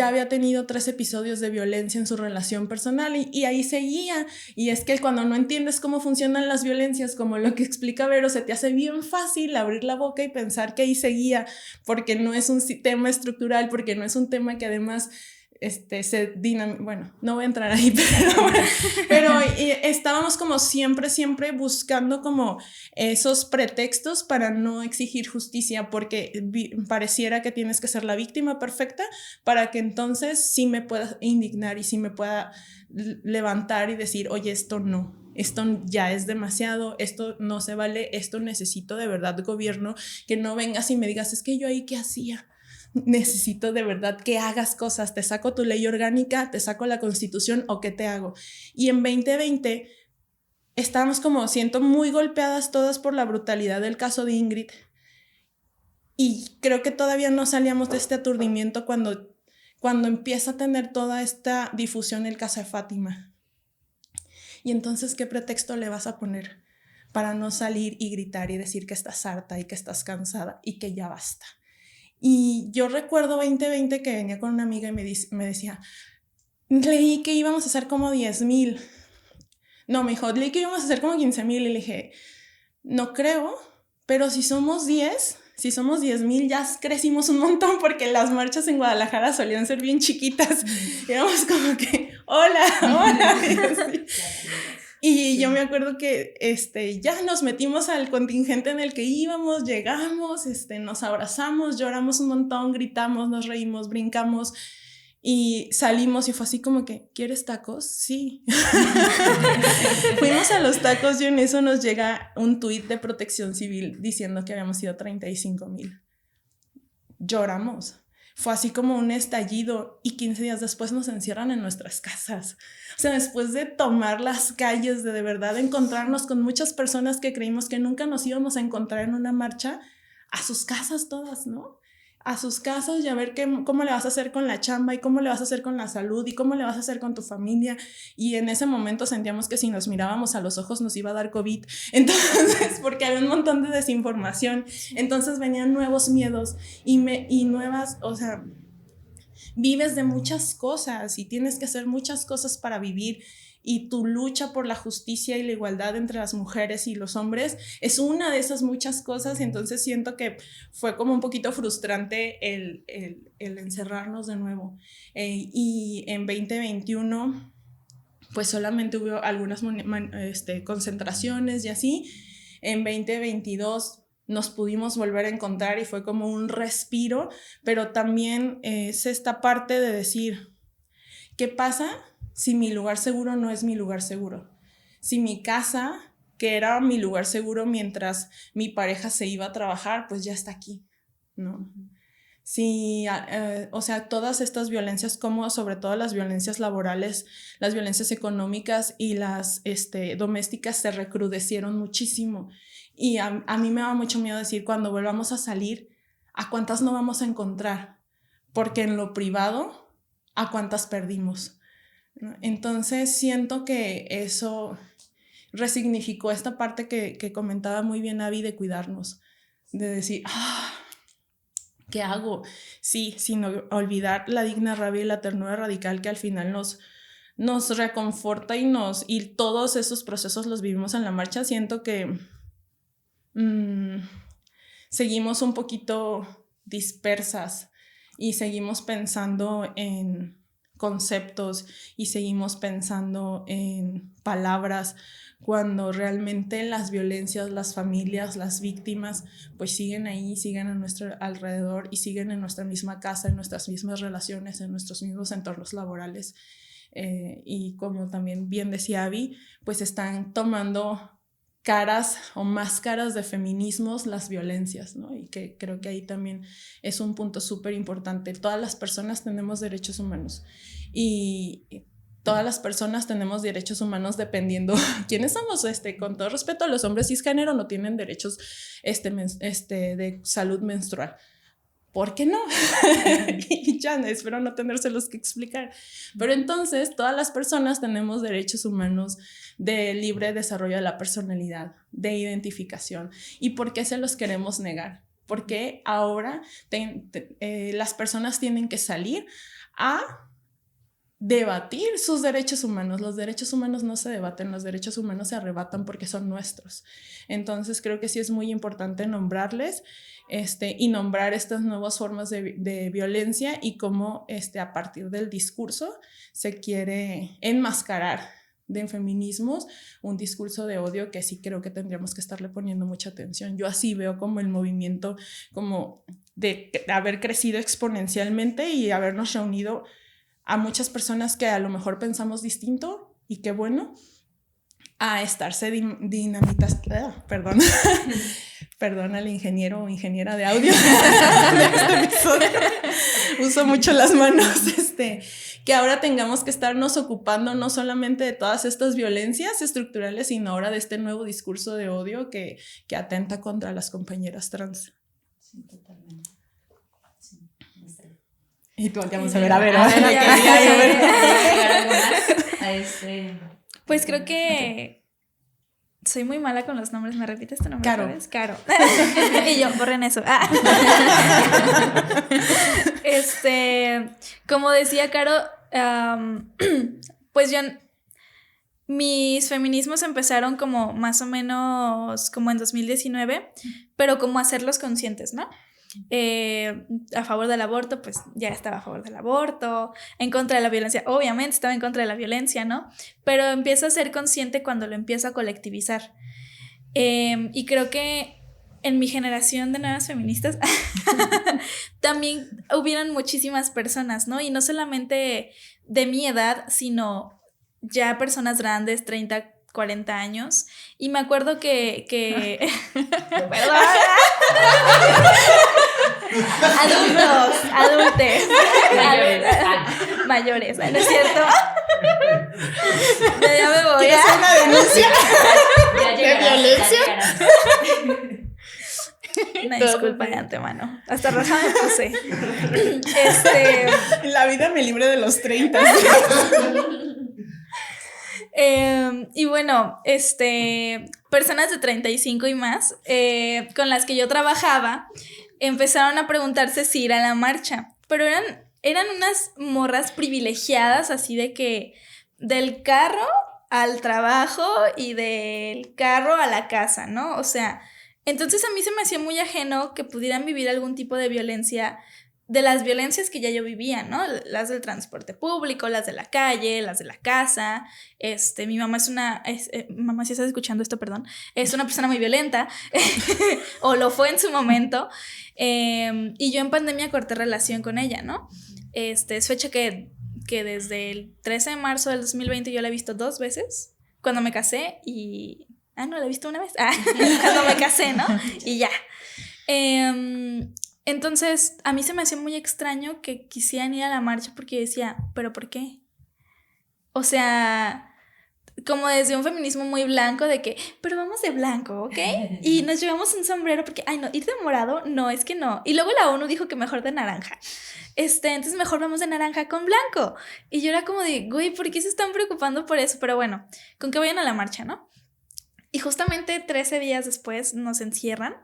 había tenido 3 episodios de violencia en su relación personal y ahí seguía. Y es que cuando no entiendes cómo funcionan las violencias, como lo que explica Vero, se te hace bien fácil abrir la boca y pensar que ahí seguía, porque no es un tema estructural, porque no es un tema que además bueno, no voy a entrar ahí, pero estábamos como siempre buscando como esos pretextos para no exigir justicia, porque pareciera que tienes que ser la víctima perfecta para que entonces sí me pueda indignar y sí me pueda levantar y decir, oye, esto ya es demasiado, esto no se vale, esto necesito de verdad gobierno, que no vengas y me digas, es que yo ahí qué hacía. Necesito de verdad que hagas cosas, te saco tu ley orgánica, te saco la constitución o qué te hago. Y en 2020 estábamos siento muy golpeadas todas por la brutalidad del caso de Ingrid, y creo que todavía no salíamos de este aturdimiento cuando empieza a tener toda esta difusión el caso de Fátima. Y entonces, ¿qué pretexto le vas a poner para no salir y gritar y decir que estás harta y que estás cansada y que ya basta? Y yo recuerdo 2020 que venía con una amiga y me decía, leí que íbamos a hacer como 10,000. No, me dijo, leí que íbamos a hacer como 15,000. Y le dije, no creo, pero si somos 10,000 ya crecimos un montón, porque las marchas en Guadalajara solían ser bien chiquitas. Y éramos como que, hola. Y yo me acuerdo que ya nos metimos al contingente en el que íbamos, llegamos, nos abrazamos, lloramos un montón, gritamos, nos reímos, brincamos. Y salimos y fue así como que, ¿quieres tacos? Sí. Fuimos a los tacos y en eso nos llega un tuit de Protección Civil diciendo que habíamos sido 35,000. Lloramos. Fue así como un estallido y 15 días después nos encierran en nuestras casas. O sea, después de tomar las calles, de verdad encontrarnos con muchas personas que creímos que nunca nos íbamos a encontrar en una marcha, a sus casas todas, ¿no? A sus casas y a ver cómo le vas a hacer con la chamba y cómo le vas a hacer con la salud y cómo le vas a hacer con tu familia. Y en ese momento sentíamos que si nos mirábamos a los ojos nos iba a dar COVID. Entonces, porque había un montón de desinformación. Entonces venían nuevos miedos y nuevas, o sea, vives de muchas cosas y tienes que hacer muchas cosas para vivir. Y tu lucha por la justicia y la igualdad entre las mujeres y los hombres es una de esas muchas cosas. Entonces siento que fue como un poquito frustrante el encerrarnos de nuevo. Y en 2021 pues solamente hubo algunas concentraciones y así. En 2022 nos pudimos volver a encontrar y fue como un respiro, pero también es esta parte de decir, ¿qué pasa si mi lugar seguro no es mi lugar seguro? Si mi casa, que era mi lugar seguro mientras mi pareja se iba a trabajar, pues ya está aquí, ¿no? Si, o sea, todas estas violencias, como sobre todo las violencias laborales, las violencias económicas y las domésticas se recrudecieron muchísimo. Y a mí me da mucho miedo decir, cuando volvamos a salir, ¿a cuántas no vamos a encontrar? Porque en lo privado, ¿a cuántas perdimos? Entonces siento que eso resignificó esta parte que comentaba muy bien Abby de cuidarnos, de decir, ¿qué hago? Sí, sin olvidar la digna rabia y la ternura radical que al final nos reconforta y todos esos procesos los vivimos en la marcha. Siento que seguimos un poquito dispersas y seguimos pensando en conceptos y seguimos pensando en palabras cuando realmente las violencias, las familias, las víctimas pues siguen ahí, siguen a nuestro alrededor y siguen en nuestra misma casa, en nuestras mismas relaciones, en nuestros mismos entornos laborales, y como también bien decía Abby, pues están tomando caras o máscaras de feminismos las violencias, ¿no? Y que creo que ahí también es un punto súper importante. Todas las personas tenemos derechos humanos y todas las personas tenemos derechos humanos dependiendo quiénes somos. Con todo respeto, los hombres cisgénero no tienen derechos de salud menstrual. ¿Por qué no? Y ya, espero no tenérselos que explicar. Pero entonces, todas las personas tenemos derechos humanos de libre desarrollo de la personalidad, de identificación. ¿Y por qué se los queremos negar? Porque ahora las personas tienen que salir a debatir sus derechos humanos. Los derechos humanos no se debaten, los derechos humanos se arrebatan porque son nuestros. Entonces creo que sí es muy importante nombrarles y nombrar estas nuevas formas de violencia y cómo a partir del discurso se quiere enmascarar de feminismos un discurso de odio que sí creo que tendríamos que estarle poniendo mucha atención. Yo así veo como el movimiento como de haber crecido exponencialmente y habernos reunido a muchas personas que a lo mejor pensamos distinto y qué bueno, a estarse dinamitas, perdón, perdón al ingeniero o ingeniera de audio de este episodio, uso mucho las manos, que ahora tengamos que estarnos ocupando no solamente de todas estas violencias estructurales, sino ahora de este nuevo discurso de odio que atenta contra las compañeras trans. Sí, totalmente. Sí, y tú volteamos a ver. Pues creo que soy muy mala con los nombres. ¿Me repites tu nombre? Caro. Caro. Y yo, borren eso. Como decía Caro, pues mis feminismos empezaron como más o menos como en 2019, pero como hacerlos conscientes, ¿no? A favor del aborto, pues ya estaba a favor del aborto, en contra de la violencia, obviamente estaba en contra de la violencia, ¿no? Pero empiezo a ser consciente cuando lo empiezo a colectivizar. Y creo que en mi generación de nuevas feministas también hubieran muchísimas personas, ¿no? Y no solamente de mi edad, sino ya personas grandes, 30, 40 años. Y me acuerdo que perdón. Adultes. Mayores, ¿no es cierto? Ya me voy. ¿Quieres una denuncia de violencia? Una disculpa de antemano. Hasta roja me puse. La vida me libre de los 30. Y bueno, personas de 35 y más con las que yo trabajaba empezaron a preguntarse si ir a la marcha, pero eran unas morras privilegiadas, así de que del carro al trabajo y del carro a la casa, ¿no? O sea, entonces a mí se me hacía muy ajeno que pudieran vivir algún tipo de violencia, de las violencias que ya yo vivía, ¿no? Las del transporte público, las de la calle, las de la casa. Mi mamá mamá, si estás escuchando esto, perdón, es una persona muy violenta, o lo fue en su momento, y yo en pandemia corté relación con ella, ¿no? Es fecha que desde el 13 de marzo del 2020 yo la he visto 2 veces, cuando me casé y... no, la he visto una vez, cuando me casé, ¿no? Y ya. Entonces, a mí se me hacía muy extraño que quisieran ir a la marcha porque yo decía, ¿pero por qué? O sea, como desde un feminismo muy blanco de que, pero vamos de blanco, ¿ok? Y nos llevamos un sombrero porque, no, ir de morado, no, es que no. Y luego la ONU dijo que mejor de naranja. Entonces mejor vamos de naranja con blanco. Y yo era como de, güey, ¿por qué se están preocupando por eso? Pero bueno, con que vayan a la marcha, ¿no? Y justamente 13 días después nos encierran.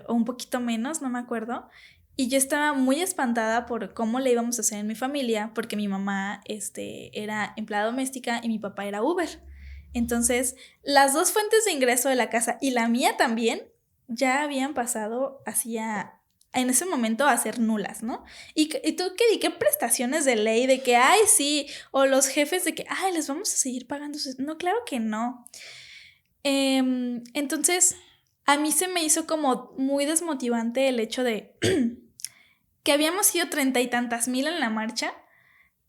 O un poquito menos, no me acuerdo, y yo estaba muy espantada por cómo le íbamos a hacer en mi familia, porque mi mamá era empleada doméstica y mi papá era Uber. Entonces, las 2 fuentes de ingreso de la casa y la mía también ya habían pasado en ese momento a ser nulas, ¿no? ¿Y tú qué prestaciones de ley de que, sí, o los jefes de que, les vamos a seguir pagando? No, claro que no. Entonces... a mí se me hizo como muy desmotivante el hecho de que habíamos sido 30 y tantas mil en la marcha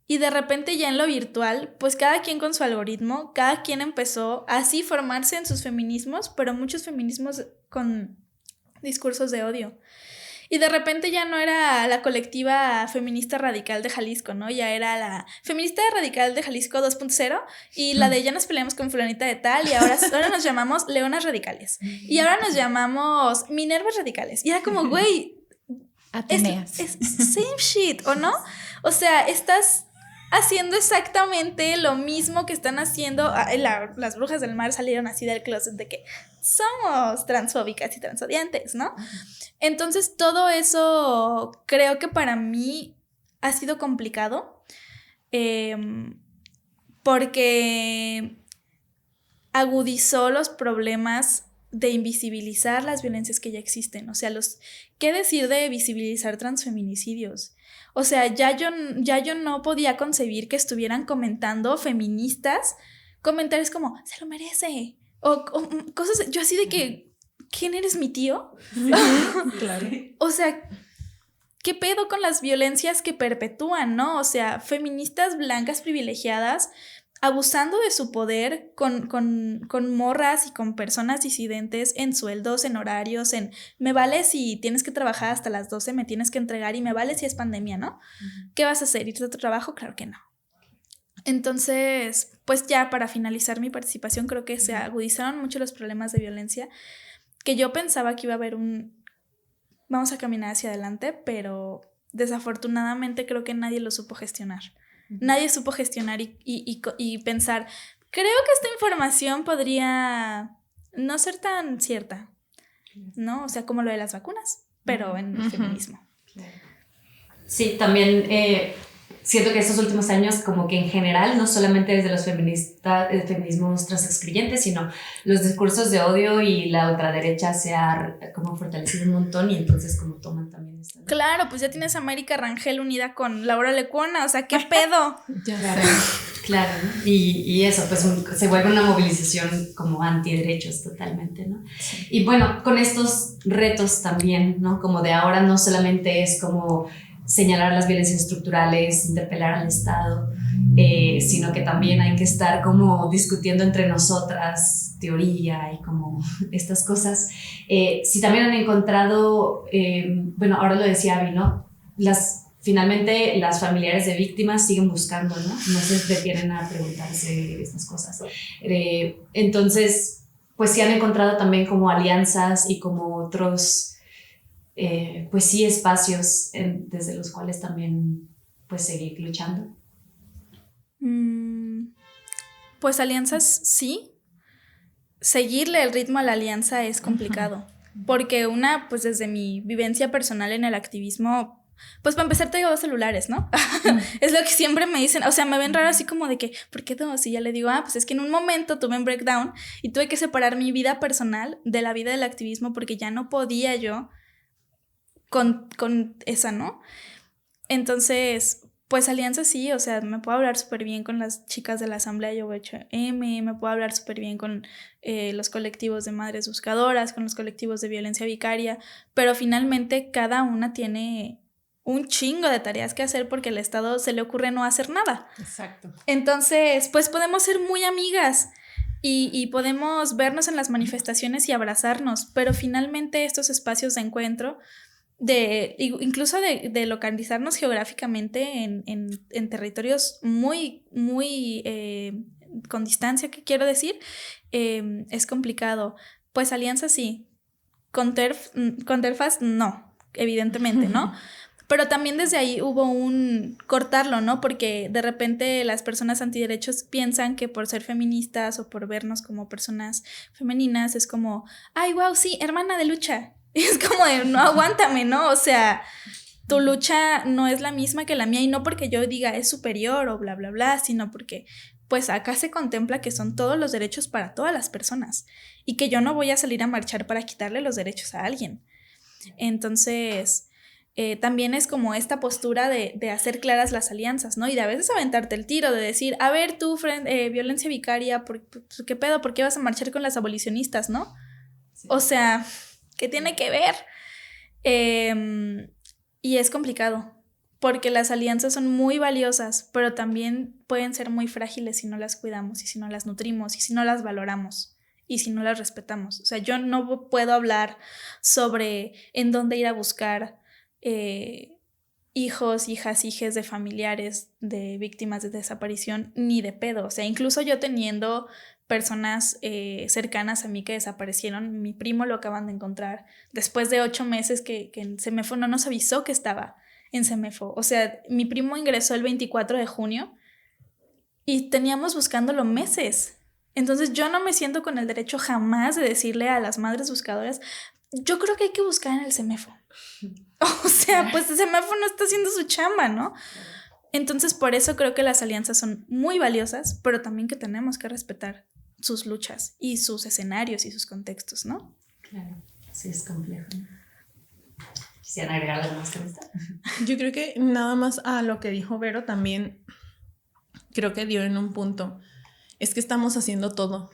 y de repente ya en lo virtual, pues cada quien con su algoritmo, cada quien empezó a así formarse en sus feminismos, pero muchos feminismos con discursos de odio. Y de repente ya no era la colectiva feminista radical de Jalisco, ¿no? Ya era la feminista radical de Jalisco 2.0 y la de ya nos peleamos con fulanita de tal y ahora nos llamamos Leonas Radicales. Y ahora nos llamamos Minervas Radicales. Y era como, güey, Ateneas. Es same shit, ¿o no? O sea, estás haciendo exactamente lo mismo que están haciendo. Las brujas del mar salieron así del closet de que somos transfóbicas y transodiantes, ¿no? Entonces todo eso creo que para mí ha sido complicado porque agudizó los problemas de invisibilizar las violencias que ya existen. O sea, ¿qué decir de visibilizar transfeminicidios? O sea, ya yo no podía concebir que estuvieran comentando feministas comentarios como, se lo merece, o cosas, yo así de que, ¿quién eres, mi tío? Claro. O sea, ¿qué pedo con las violencias que perpetúan, no? O sea, feministas blancas privilegiadas abusando de su poder con morras y con personas disidentes en sueldos, en horarios, en me vale si tienes que trabajar hasta las 12, me tienes que entregar y me vale si es pandemia, ¿no? ¿Qué vas a hacer? ¿Irte a tu trabajo? Claro que no. Entonces, pues ya para finalizar mi participación, creo que se agudizaron mucho los problemas de violencia, que yo pensaba que iba a haber vamos a caminar hacia adelante, pero desafortunadamente creo que nadie lo supo gestionar. Nadie supo gestionar y pensar, creo que esta información podría no ser tan cierta, ¿no? O sea, como lo de las vacunas, pero en el feminismo. Sí, también siento que estos últimos años, como que en general, no solamente desde los feminismos transexcluyentes, sino los discursos de odio y la ultraderecha se ha como fortalecido un montón y entonces como toman también esto. Claro, pues ya tienes a América Rangel unida con Laura Lecuona, o sea, ¿qué pedo? Ya. Claro, ¿no? Y eso, pues se vuelve una movilización como antiderechos totalmente, ¿no? Sí. Y bueno, con estos retos también, ¿no? Como de ahora no solamente es como señalar las violencias estructurales, interpelar al Estado, sino que también hay que estar como discutiendo entre nosotras teoría y como estas cosas. Si también han encontrado, bueno, ahora lo decía Abby, ¿no? Finalmente las familiares de víctimas siguen buscando, ¿no? No se detienen a preguntarse estas cosas. Entonces, pues sí han encontrado también como alianzas y como otros, pues sí, espacios desde los cuales también pues seguir luchando. Pues alianzas sí. Seguirle el ritmo a la alianza es complicado. Porque pues desde mi vivencia personal en el activismo, pues para empezar tengo 2 celulares, ¿no? Es lo que siempre me dicen, o sea, me ven raro así como de que, ¿por qué 2? Y ya le digo, pues es que en un momento tuve un breakdown y tuve que separar mi vida personal de la vida del activismo porque ya no podía yo con esa, ¿no? Entonces, pues alianzas sí, o sea, me puedo hablar súper bien con las chicas de la Asamblea YHM, me puedo hablar súper bien con los colectivos de madres buscadoras, con los colectivos de violencia vicaria, pero finalmente cada una tiene un chingo de tareas que hacer porque al Estado se le ocurre no hacer nada. Exacto. Entonces, pues podemos ser muy amigas y podemos vernos en las manifestaciones y abrazarnos, pero finalmente estos espacios de encuentro, incluso de localizarnos geográficamente en territorios muy, muy con distancia, ¿qué quiero decir? Es complicado. Pues alianzas sí, con TERFas no, evidentemente, ¿no? Pero también desde ahí hubo un cortarlo, ¿no? Porque de repente las personas antiderechos piensan que por ser feministas o por vernos como personas femeninas es como, ay, wow, sí, hermana de lucha. Y es como de, no, aguántame, ¿no? O sea, tu lucha no es la misma que la mía y no porque yo diga es superior o bla, bla, bla, sino porque pues acá se contempla que son todos los derechos para todas las personas y que yo no voy a salir a marchar para quitarle los derechos a alguien. Entonces, también es como esta postura de hacer claras las alianzas, ¿no? Y de a veces aventarte el tiro, de decir, a ver tú, violencia vicaria, ¿qué pedo? ¿Por qué vas a marchar con las abolicionistas, no? Sí. O sea, ¿qué tiene que ver? Y es complicado, porque las alianzas son muy valiosas, pero también pueden ser muy frágiles si no las cuidamos, y si no las nutrimos, y si no las valoramos, y si no las respetamos. O sea, yo no puedo hablar sobre en dónde ir a buscar hijos, hijas, hijes de familiares de víctimas de desaparición, ni de pedo. O sea, incluso yo teniendo personas cercanas a mí que desaparecieron, mi primo lo acaban de encontrar después de 8 meses que en CEMEFO no nos avisó que estaba en CEMEFO. O sea, mi primo ingresó el 24 de junio y teníamos buscándolo meses. Entonces yo no me siento con el derecho jamás de decirle a las madres buscadoras, yo creo que hay que buscar en el CEMEFO. O sea, pues el CEMEFO no está haciendo su chamba, ¿no? Entonces por eso creo que las alianzas son muy valiosas, pero también que tenemos que respetar sus luchas y sus escenarios y sus contextos, ¿no? Claro, sí es complejo. ¿Quisieran agregar algo más con esto? Yo creo que nada más a lo que dijo Vero también creo que dio en un punto. Es que estamos haciendo todo.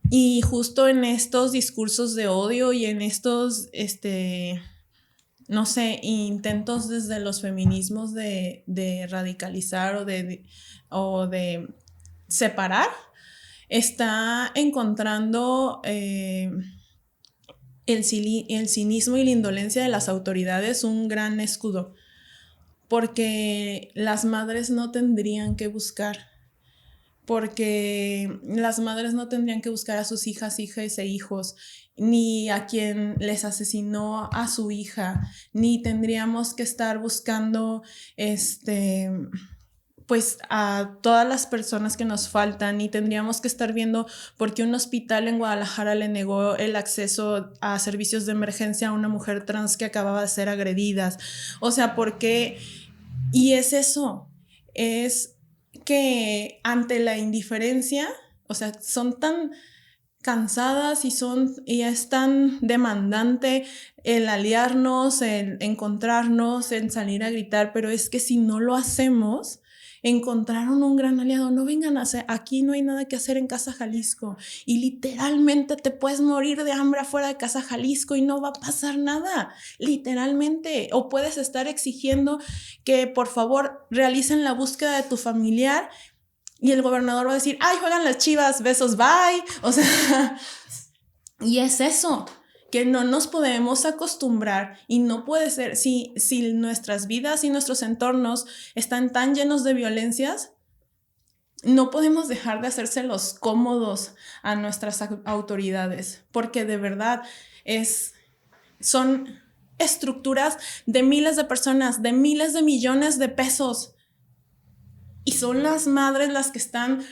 Y justo en estos discursos de odio y en estos, no sé, intentos desde los feminismos de radicalizar o de separar, está encontrando el cinismo y la indolencia de las autoridades un gran escudo, porque las madres no tendrían que buscar. Porque las madres no tendrían que buscar a sus hijas e hijos, ni a quien les asesinó a su hija, ni tendríamos que estar buscando pues a todas las personas que nos faltan, ni tendríamos que estar viendo por qué un hospital en Guadalajara le negó el acceso a servicios de emergencia a una mujer trans que acababa de ser agredida. O sea, ¿por qué? Y es eso, es que ante la indiferencia, o sea, son tan cansadas y es tan demandante el aliarnos, el encontrarnos, el salir a gritar, pero es que si no lo hacemos, encontraron un gran aliado. No vengan a hacer, aquí no hay nada que hacer en Casa Jalisco y literalmente te puedes morir de hambre afuera de Casa Jalisco y no va a pasar nada, literalmente. O puedes estar exigiendo que por favor realicen la búsqueda de tu familiar y el gobernador va a decir, ay, juegan las Chivas, besos, bye. O sea, y es eso, que no nos podemos acostumbrar y no puede ser, si nuestras vidas y nuestros entornos están tan llenos de violencias, no podemos dejar de hacérselos cómodos a nuestras autoridades, porque de verdad son estructuras de miles de personas, de miles de millones de pesos, y son las madres las que están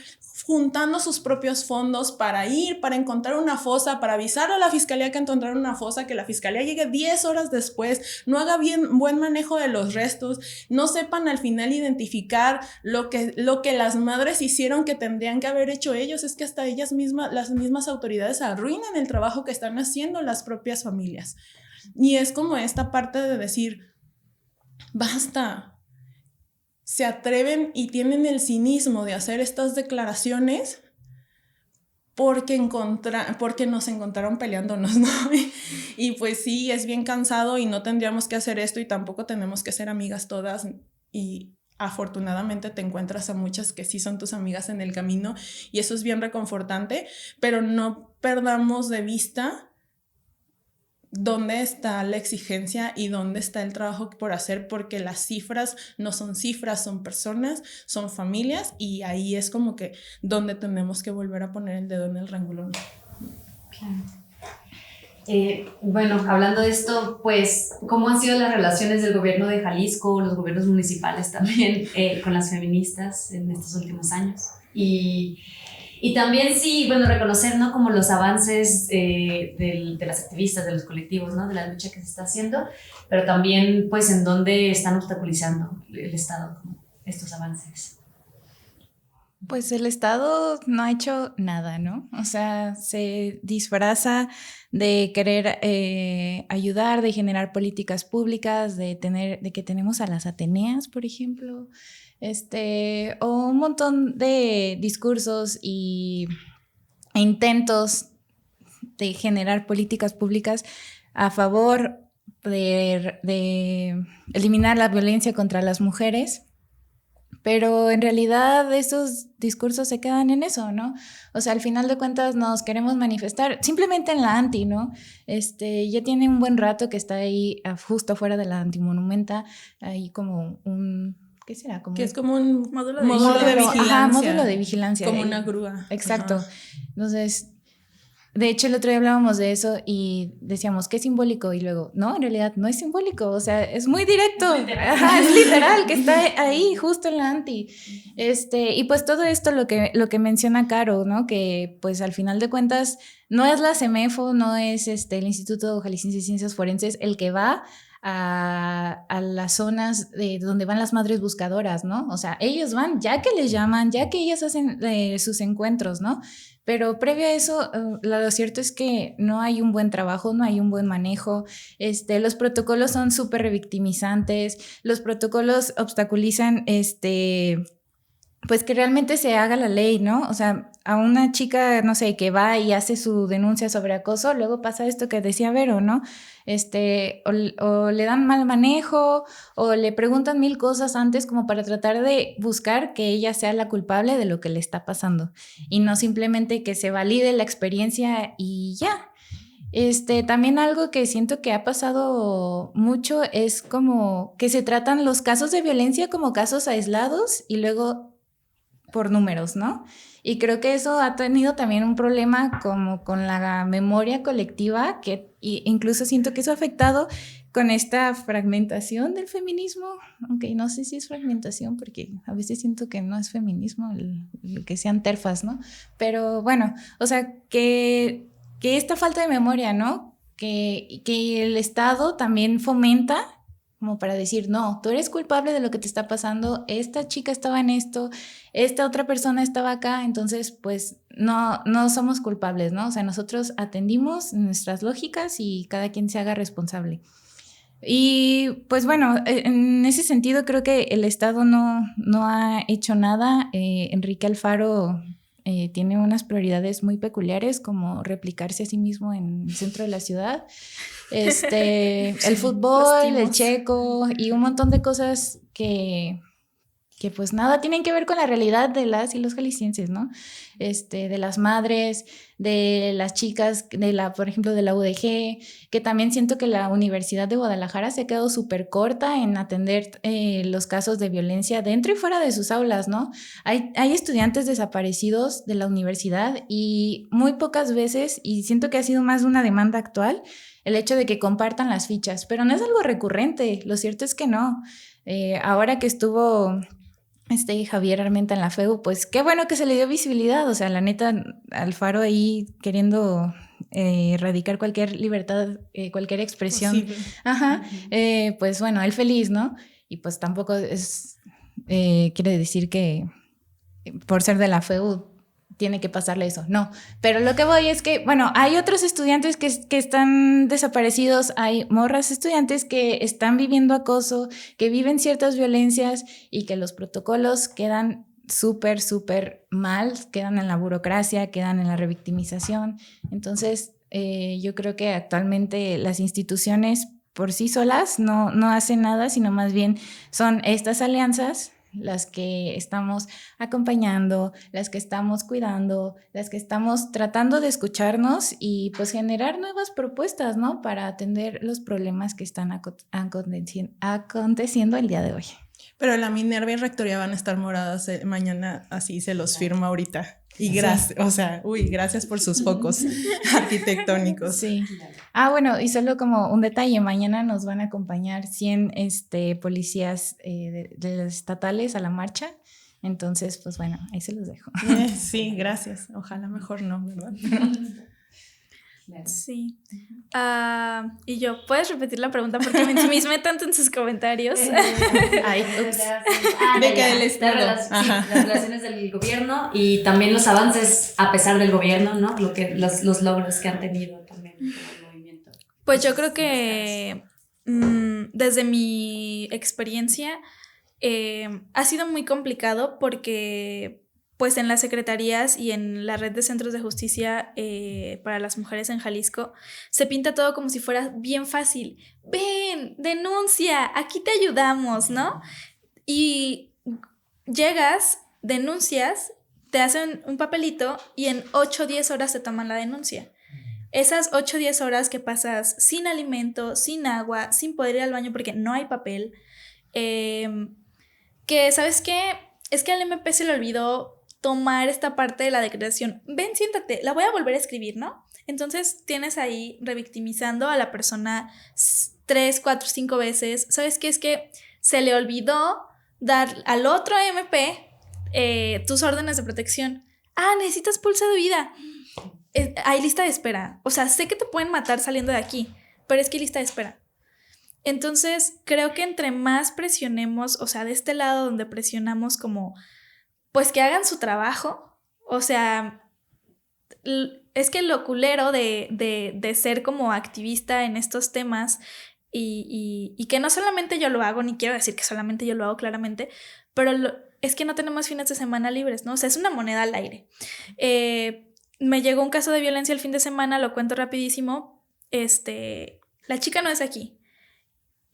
juntando sus propios fondos para encontrar una fosa, para avisar a la fiscalía que encontraron una fosa, que la fiscalía llegue 10 horas después, no haga buen manejo de los restos, no sepan al final identificar lo que las madres hicieron que tendrían que haber hecho ellos. Es que hasta las mismas autoridades arruinan el trabajo que están haciendo las propias familias. Y es como esta parte de decir, basta. Se atreven y tienen el cinismo de hacer estas declaraciones porque nos encontraron peleándonos, ¿no? Y pues sí, es bien cansado y no tendríamos que hacer esto y tampoco tenemos que ser amigas todas, y afortunadamente te encuentras a muchas que sí son tus amigas en el camino y eso es bien reconfortante, pero no perdamos de vista dónde está la exigencia y dónde está el trabajo por hacer, porque las cifras no son cifras, son personas, son familias, y ahí es como que donde tenemos que volver a poner el dedo en el renglón. Claro. Bueno, hablando de esto, pues, ¿cómo han sido las relaciones del gobierno de Jalisco, los gobiernos municipales también, con las feministas en estos últimos años? Y también sí, bueno, reconocer, ¿no?, como los avances de las activistas, de los colectivos, ¿no?, de la lucha que se está haciendo, pero también, pues, en dónde están obstaculizando el Estado como estos avances. Pues el Estado no ha hecho nada, ¿no? O sea, se disfraza de querer ayudar, de generar políticas públicas, de que tenemos a las Ateneas, por ejemplo, o un montón de discursos e intentos de generar políticas públicas a favor de eliminar la violencia contra las mujeres. Pero en realidad esos discursos se quedan en eso, ¿no? O sea, al final de cuentas nos queremos manifestar simplemente en la anti, ¿no? Ya tiene un buen rato que está ahí justo afuera de la antimonumenta, ahí como un... ¿Qué será? Que es como un módulo de vigilancia. Ajá, módulo de vigilancia. Como una grúa. Exacto. Ajá. Entonces, de hecho, el otro día hablábamos de eso y decíamos, ¿qué es simbólico? Y luego, no, en realidad no es simbólico, o sea, es muy directo. Ajá, es literal, que está ahí, justo en la anti. Y pues todo esto, lo que menciona Caro, ¿no? Que pues al final de cuentas, no es la CEMEFO, no es el Instituto Jalisciense de Ciencias Forenses el que va a las zonas de donde van las madres buscadoras, ¿no? O sea, ellos van ya que les llaman, ya que ellas hacen sus encuentros, ¿no? Pero previo a eso, lo cierto es que no hay un buen trabajo, no hay un buen manejo. Los protocolos son súper revictimizantes, los protocolos obstaculizan, pues que realmente se haga la ley, ¿no? O sea, a una chica, no sé, que va y hace su denuncia sobre acoso, luego pasa esto que decía Vero, ¿no? O le dan mal manejo, o le preguntan 1000 cosas antes como para tratar de buscar que ella sea la culpable de lo que le está pasando, y no simplemente que se valide la experiencia y ya. También algo que siento que ha pasado mucho es como que se tratan los casos de violencia como casos aislados y luego por números, ¿no? Y creo que eso ha tenido también un problema como con la memoria colectiva, que incluso siento que eso ha afectado con esta fragmentación del feminismo, aunque no sé si es fragmentación, porque a veces siento que no es feminismo el que sean terfas, ¿no? Pero bueno, o sea, que esta falta de memoria, ¿no? Que el Estado también fomenta como para decir, no, tú eres culpable de lo que te está pasando, esta chica estaba en esto, esta otra persona estaba acá, entonces pues no somos culpables, ¿no? O sea, nosotros atendimos nuestras lógicas y cada quien se haga responsable. Y pues bueno, en ese sentido creo que el Estado no ha hecho nada. Enrique Alfaro tiene unas prioridades muy peculiares, como replicarse a sí mismo en el centro de la ciudad. El fútbol, el checo y un montón de cosas que pues nada tienen que ver con la realidad de las y los jaliscienses, ¿no? De las madres, de las chicas, por ejemplo, de la UDG, que también siento que la Universidad de Guadalajara se ha quedado súper corta en atender los casos de violencia dentro y fuera de sus aulas, ¿no? Hay estudiantes desaparecidos de la universidad y muy pocas veces, y siento que ha sido más una demanda actual, el hecho de que compartan las fichas, pero no es algo recurrente, lo cierto es que no. Ahora que estuvo Javier Armenta en la FEU, pues qué bueno que se le dio visibilidad, o sea, la neta, Alfaro ahí queriendo erradicar cualquier libertad, cualquier expresión. Posible. Ajá, pues bueno, él feliz, ¿no? Y pues tampoco quiere decir que por ser de la FEU tiene que pasarle eso, no. Pero lo que voy es que, bueno, hay otros estudiantes que están desaparecidos, hay morras estudiantes que están viviendo acoso, que viven ciertas violencias y que los protocolos quedan súper, súper mal, quedan en la burocracia, quedan en la revictimización. Entonces, yo creo que actualmente las instituciones por sí solas no hacen nada, sino más bien son estas alianzas las que estamos acompañando, las que estamos cuidando, las que estamos tratando de escucharnos y pues generar nuevas propuestas, ¿no? Para atender los problemas que están aconteciendo el día de hoy. Pero la Minerva y Rectoría van a estar moradas mañana, así se los firma ahorita. Y gracias, o sea, gracias por sus focos arquitectónicos. Sí. Bueno, y solo como un detalle, mañana nos van a acompañar 100 policías de las estatales a la marcha. Entonces, pues bueno, ahí se los dejo. Sí, gracias. Ojalá mejor no, ¿verdad? Sí. Y yo, ¿puedes repetir la pregunta? Porque me ensimismé tanto en sus comentarios. Ay, de que del Estado. Las relaciones del gobierno y también los avances a pesar del gobierno, ¿no? Los logros que han tenido también el movimiento. Pues yo creo que desde mi experiencia ha sido muy complicado porque pues en las secretarías y en la red de centros de justicia para las mujeres en Jalisco se pinta todo como si fuera bien fácil. Ven, denuncia, aquí te ayudamos, ¿no? Y llegas, denuncias, te hacen un papelito y en 8 o 10 horas te toman la denuncia. Esas 8 o 10 horas que pasas sin alimento, sin agua, sin poder ir al baño porque no hay papel, que ¿sabes qué? Es que al MP se le olvidó tomar esta parte de la declaración. Ven, siéntate, la voy a volver a escribir, ¿no? Entonces tienes ahí revictimizando a la persona 3, 4, 5 veces. ¿Sabes qué? Es que se le olvidó dar al otro MP tus órdenes de protección. Necesitas pulso de vida. Hay lista de espera. O sea, sé que te pueden matar saliendo de aquí, pero es que hay lista de espera. Entonces, creo que entre más presionemos, o sea, de este lado donde presionamos como pues que hagan su trabajo, o sea, es que lo culero de ser como activista en estos temas y que no solamente yo lo hago, ni quiero decir que solamente yo lo hago claramente, pero es que no tenemos fines de semana libres, ¿no? O sea, es una moneda al aire. Me llegó un caso de violencia el fin de semana, lo cuento rapidísimo. La chica no es aquí.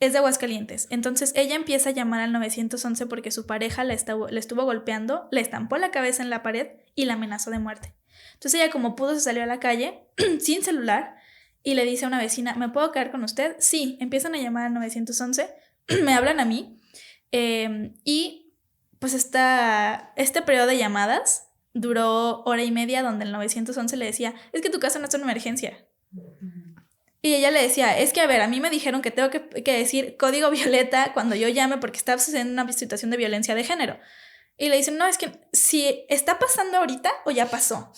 Es de Aguascalientes. Entonces ella empieza a llamar al 911 porque su pareja le estuvo golpeando, le estampó la cabeza en la pared y la amenazó de muerte. Entonces ella como pudo se salió a la calle sin celular y le dice a una vecina, ¿me puedo quedar con usted? Sí, empiezan a llamar al 911, me hablan a mí y pues este periodo de llamadas duró 1:30 donde el 911 le decía, es que tu casa no es una emergencia. Y ella le decía, es que a ver, a mí me dijeron que tengo que decir código violeta cuando yo llame porque está sucediendo una situación de violencia de género. Y le dicen, no, es que si está pasando ahorita o ya pasó.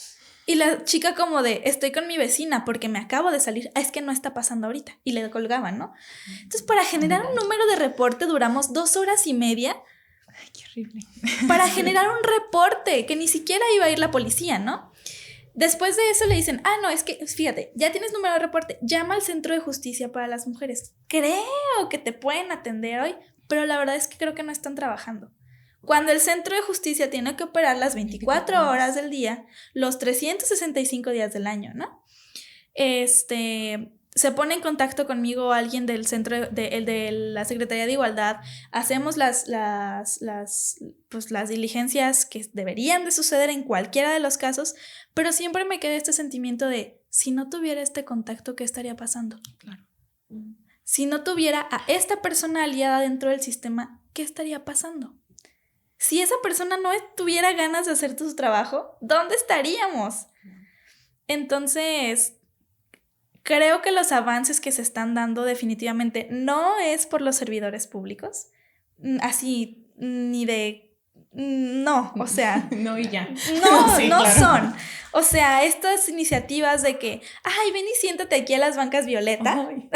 Y la chica como de, estoy con mi vecina porque me acabo de salir. Es que no está pasando ahorita. Y le colgaban, ¿no? Entonces, para generar un número de reporte duramos 2 horas y media. Ay, qué horrible. Para generar un reporte que ni siquiera iba a ir la policía, ¿no? Después de eso le dicen, no, es que, fíjate, ya tienes número de reporte, llama al Centro de Justicia para las Mujeres. Creo que te pueden atender hoy, pero la verdad es que creo que no están trabajando. Cuando el Centro de Justicia tiene que operar las 24 horas del día, los 365 días del año, ¿no? Se pone en contacto conmigo alguien del centro de la Secretaría de Igualdad, hacemos las diligencias que deberían de suceder en cualquiera de los casos, pero siempre me queda este sentimiento de, si no tuviera este contacto, ¿qué estaría pasando? Claro. Si no tuviera a esta persona aliada dentro del sistema, ¿qué estaría pasando? Si esa persona no tuviera ganas de hacer su trabajo, ¿dónde estaríamos? Entonces, creo que los avances que se están dando definitivamente no es por los servidores públicos, así, ni de... No, o sea... No y ya. No, sí, no claro. son. O sea, estas iniciativas de que, ven y siéntate aquí a las bancas Violeta. Ay.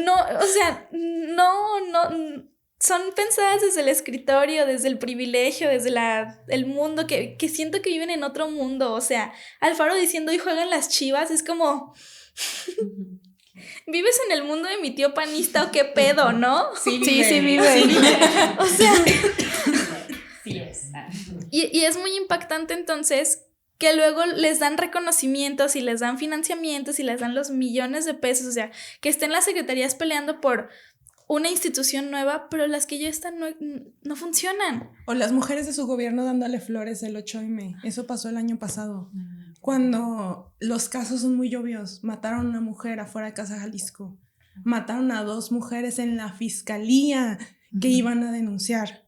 No, o sea, no... Son pensadas desde el escritorio, desde el privilegio, desde el mundo, que siento que viven en otro mundo. O sea, Alfaro diciendo y juegan las Chivas, es como... ¿Vives en el mundo de mi tío panista o qué pedo, no? Sí, vive. O sea... Sí es. Y es muy impactante entonces que luego les dan reconocimientos y les dan financiamientos y les dan los millones de pesos. O sea, que estén las secretarías peleando por una institución nueva, pero las que ya están no funcionan. O las mujeres de su gobierno dándole flores del 8M. Eso pasó el año pasado. Cuando los casos son muy obvios. Mataron a una mujer afuera de Casa Jalisco. Mataron a 2 mujeres en la fiscalía que iban a denunciar.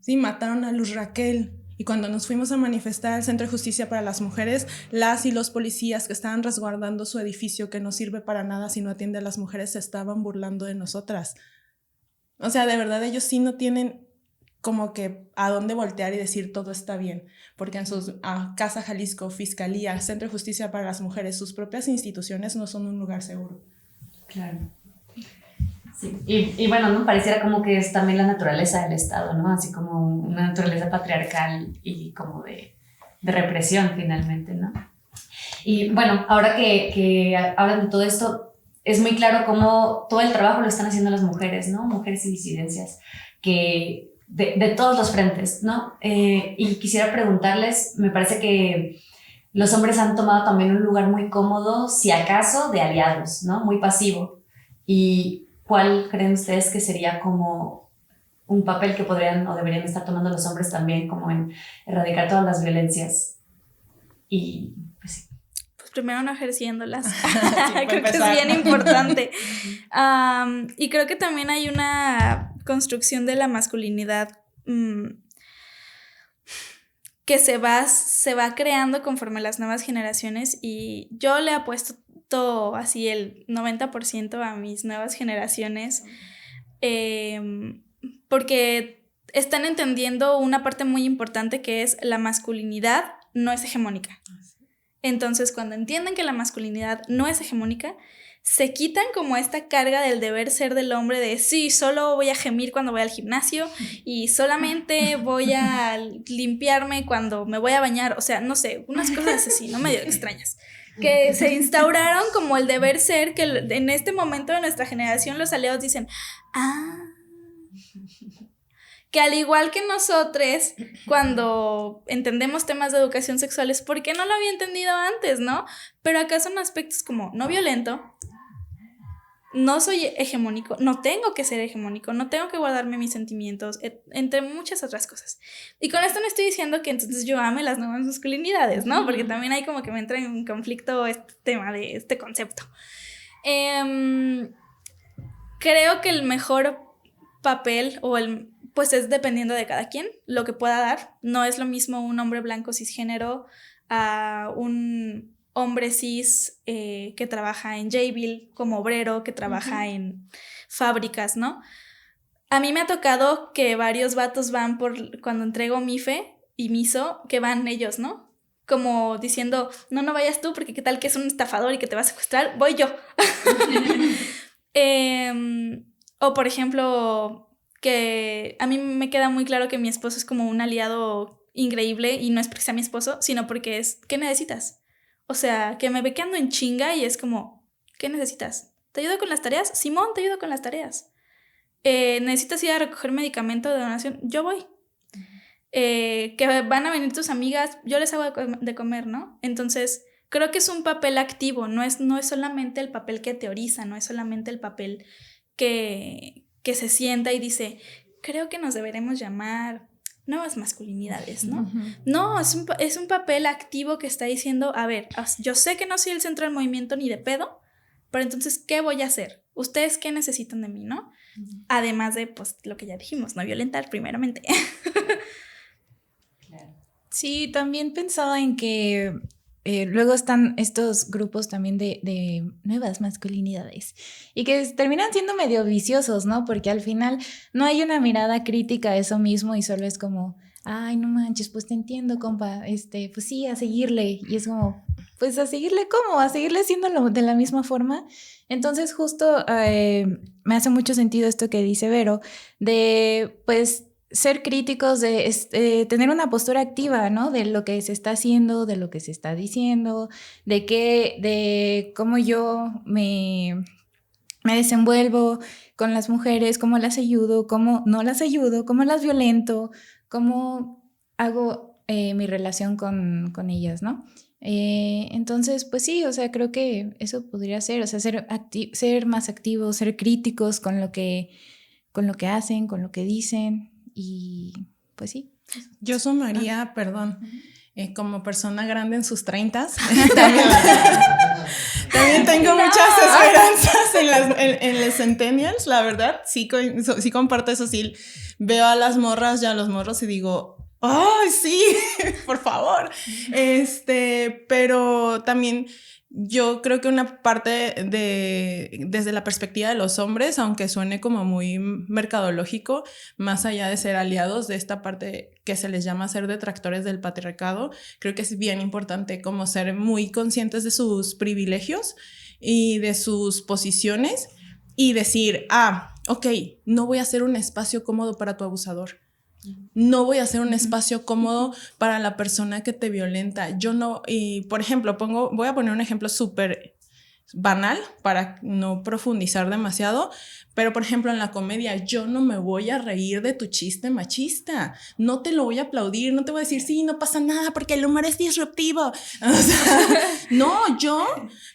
Sí, mataron a Luz Raquel. Y cuando nos fuimos a manifestar al Centro de Justicia para las Mujeres, las y los policías que estaban resguardando su edificio, que no sirve para nada si no atiende a las mujeres, se estaban burlando de nosotras. O sea, de verdad ellos sí no tienen como que a dónde voltear y decir todo está bien, porque en sus Casa Jalisco, Fiscalía, Centro de Justicia para las Mujeres, sus propias instituciones no son un lugar seguro. Claro. Sí. Y bueno, ¿no? Pareciera como que es también la naturaleza del Estado, ¿no? Así como una naturaleza patriarcal y como de represión finalmente, ¿no? Y bueno, ahora que hablan de todo esto, es muy claro cómo todo el trabajo lo están haciendo las mujeres, ¿no? Mujeres y disidencias, que de todos los frentes, ¿no? Y quisiera preguntarles, me parece que los hombres han tomado también un lugar muy cómodo, si acaso, de aliados, ¿no? Muy pasivo. Y ¿cuál creen ustedes que sería como un papel que podrían o deberían estar tomando los hombres también, como en erradicar todas las violencias? Y pues sí. Pues primero no ejerciéndolas. Sí, creo que es bien importante. Y creo que también hay una construcción de la masculinidad que se va creando conforme las nuevas generaciones, y yo le apuesto así el 90% a mis nuevas generaciones, porque están entendiendo una parte muy importante, que es la masculinidad no es hegemónica. Entonces, cuando entienden que la masculinidad no es hegemónica, se quitan como esta carga del deber ser del hombre, de sí, solo voy a gemir cuando voy al gimnasio y solamente voy a limpiarme cuando me voy a bañar. O sea, no sé, unas cosas así, ¿no? Medio extrañas, que se instauraron como el deber ser, que en este momento de nuestra generación los aliados dicen, que al igual que nosotros, cuando entendemos temas de educación sexual, es porque no lo había entendido antes, ¿no? Pero acá son aspectos como no violento, no soy hegemónico, no tengo que ser hegemónico, no tengo que guardarme mis sentimientos, entre muchas otras cosas. Y con esto no estoy diciendo que entonces yo ame las nuevas masculinidades, ¿no? Porque también hay como que me entra en conflicto este tema de este concepto. Creo que el mejor papel pues es dependiendo de cada quien, lo que pueda dar. No es lo mismo un hombre blanco cisgénero a un hombre cis que trabaja en Jabil como obrero, que trabaja en fábricas, ¿no? A mí me ha tocado que varios vatos van cuando entrego MIFE y MISO, que van ellos, ¿no? Como diciendo, no vayas tú porque qué tal que es un estafador y que te va a secuestrar, voy yo. O por ejemplo, que a mí me queda muy claro que mi esposo es como un aliado increíble y no es porque sea mi esposo, sino porque es, ¿qué necesitas? O sea, que me ve que ando en chinga y es como, ¿qué necesitas? ¿Te ayudo con las tareas? Simón, te ayudo con las tareas. ¿Necesitas ir a recoger medicamento de donación? Yo voy. Que van a venir tus amigas, yo les hago de comer, ¿no? Entonces, creo que es un papel activo, no es solamente el papel que teoriza, no es solamente el papel que se sienta y dice, creo que nos deberemos llamar nuevas masculinidades, ¿no? No, es un papel activo que está diciendo, a ver, yo sé que no soy el centro del movimiento ni de pedo, pero entonces, ¿qué voy a hacer? ¿Ustedes qué necesitan de mí, no? Además de, pues, lo que ya dijimos, no violentar primeramente. Sí, también pensaba en que luego están estos grupos también de nuevas masculinidades y que terminan siendo medio viciosos, ¿no? Porque al final no hay una mirada crítica a eso mismo y solo es como, ay, no manches, pues te entiendo, compa, pues sí, a seguirle. Y es como, pues a seguirle, ¿cómo? A seguirle haciéndolo de la misma forma. Entonces justo me hace mucho sentido esto que dice Vero, de pues ser críticos, de tener una postura activa, ¿no? De lo que se está haciendo, de lo que se está diciendo, de cómo yo me desenvuelvo con las mujeres, cómo las ayudo, cómo no las ayudo, cómo las violento, cómo hago mi relación con ellas, ¿no? Entonces, pues sí, o sea, creo que eso podría ser, o sea, ser más activos, ser críticos con lo que hacen, con lo que dicen y pues sí. Yo sumaría, perdón, como persona grande en sus 30s, también tengo muchas esperanzas en los centennials, la verdad, sí comparto eso, sí, veo a las morras y a los morros y digo, ¡ay, sí! Por favor. Pero también yo creo que una parte desde la perspectiva de los hombres, aunque suene como muy mercadológico, más allá de ser aliados de esta parte que se les llama ser detractores del patriarcado, creo que es bien importante como ser muy conscientes de sus privilegios y de sus posiciones y decir, ok, no voy a hacer un espacio cómodo para tu abusador. No voy a hacer un espacio cómodo para la persona que te violenta. Yo no, y por ejemplo, voy a poner un ejemplo súper banal para no profundizar demasiado, pero por ejemplo en la comedia yo no me voy a reír de tu chiste machista, no te lo voy a aplaudir, no te voy a decir sí, no pasa nada porque el humor es disruptivo, o sea, no,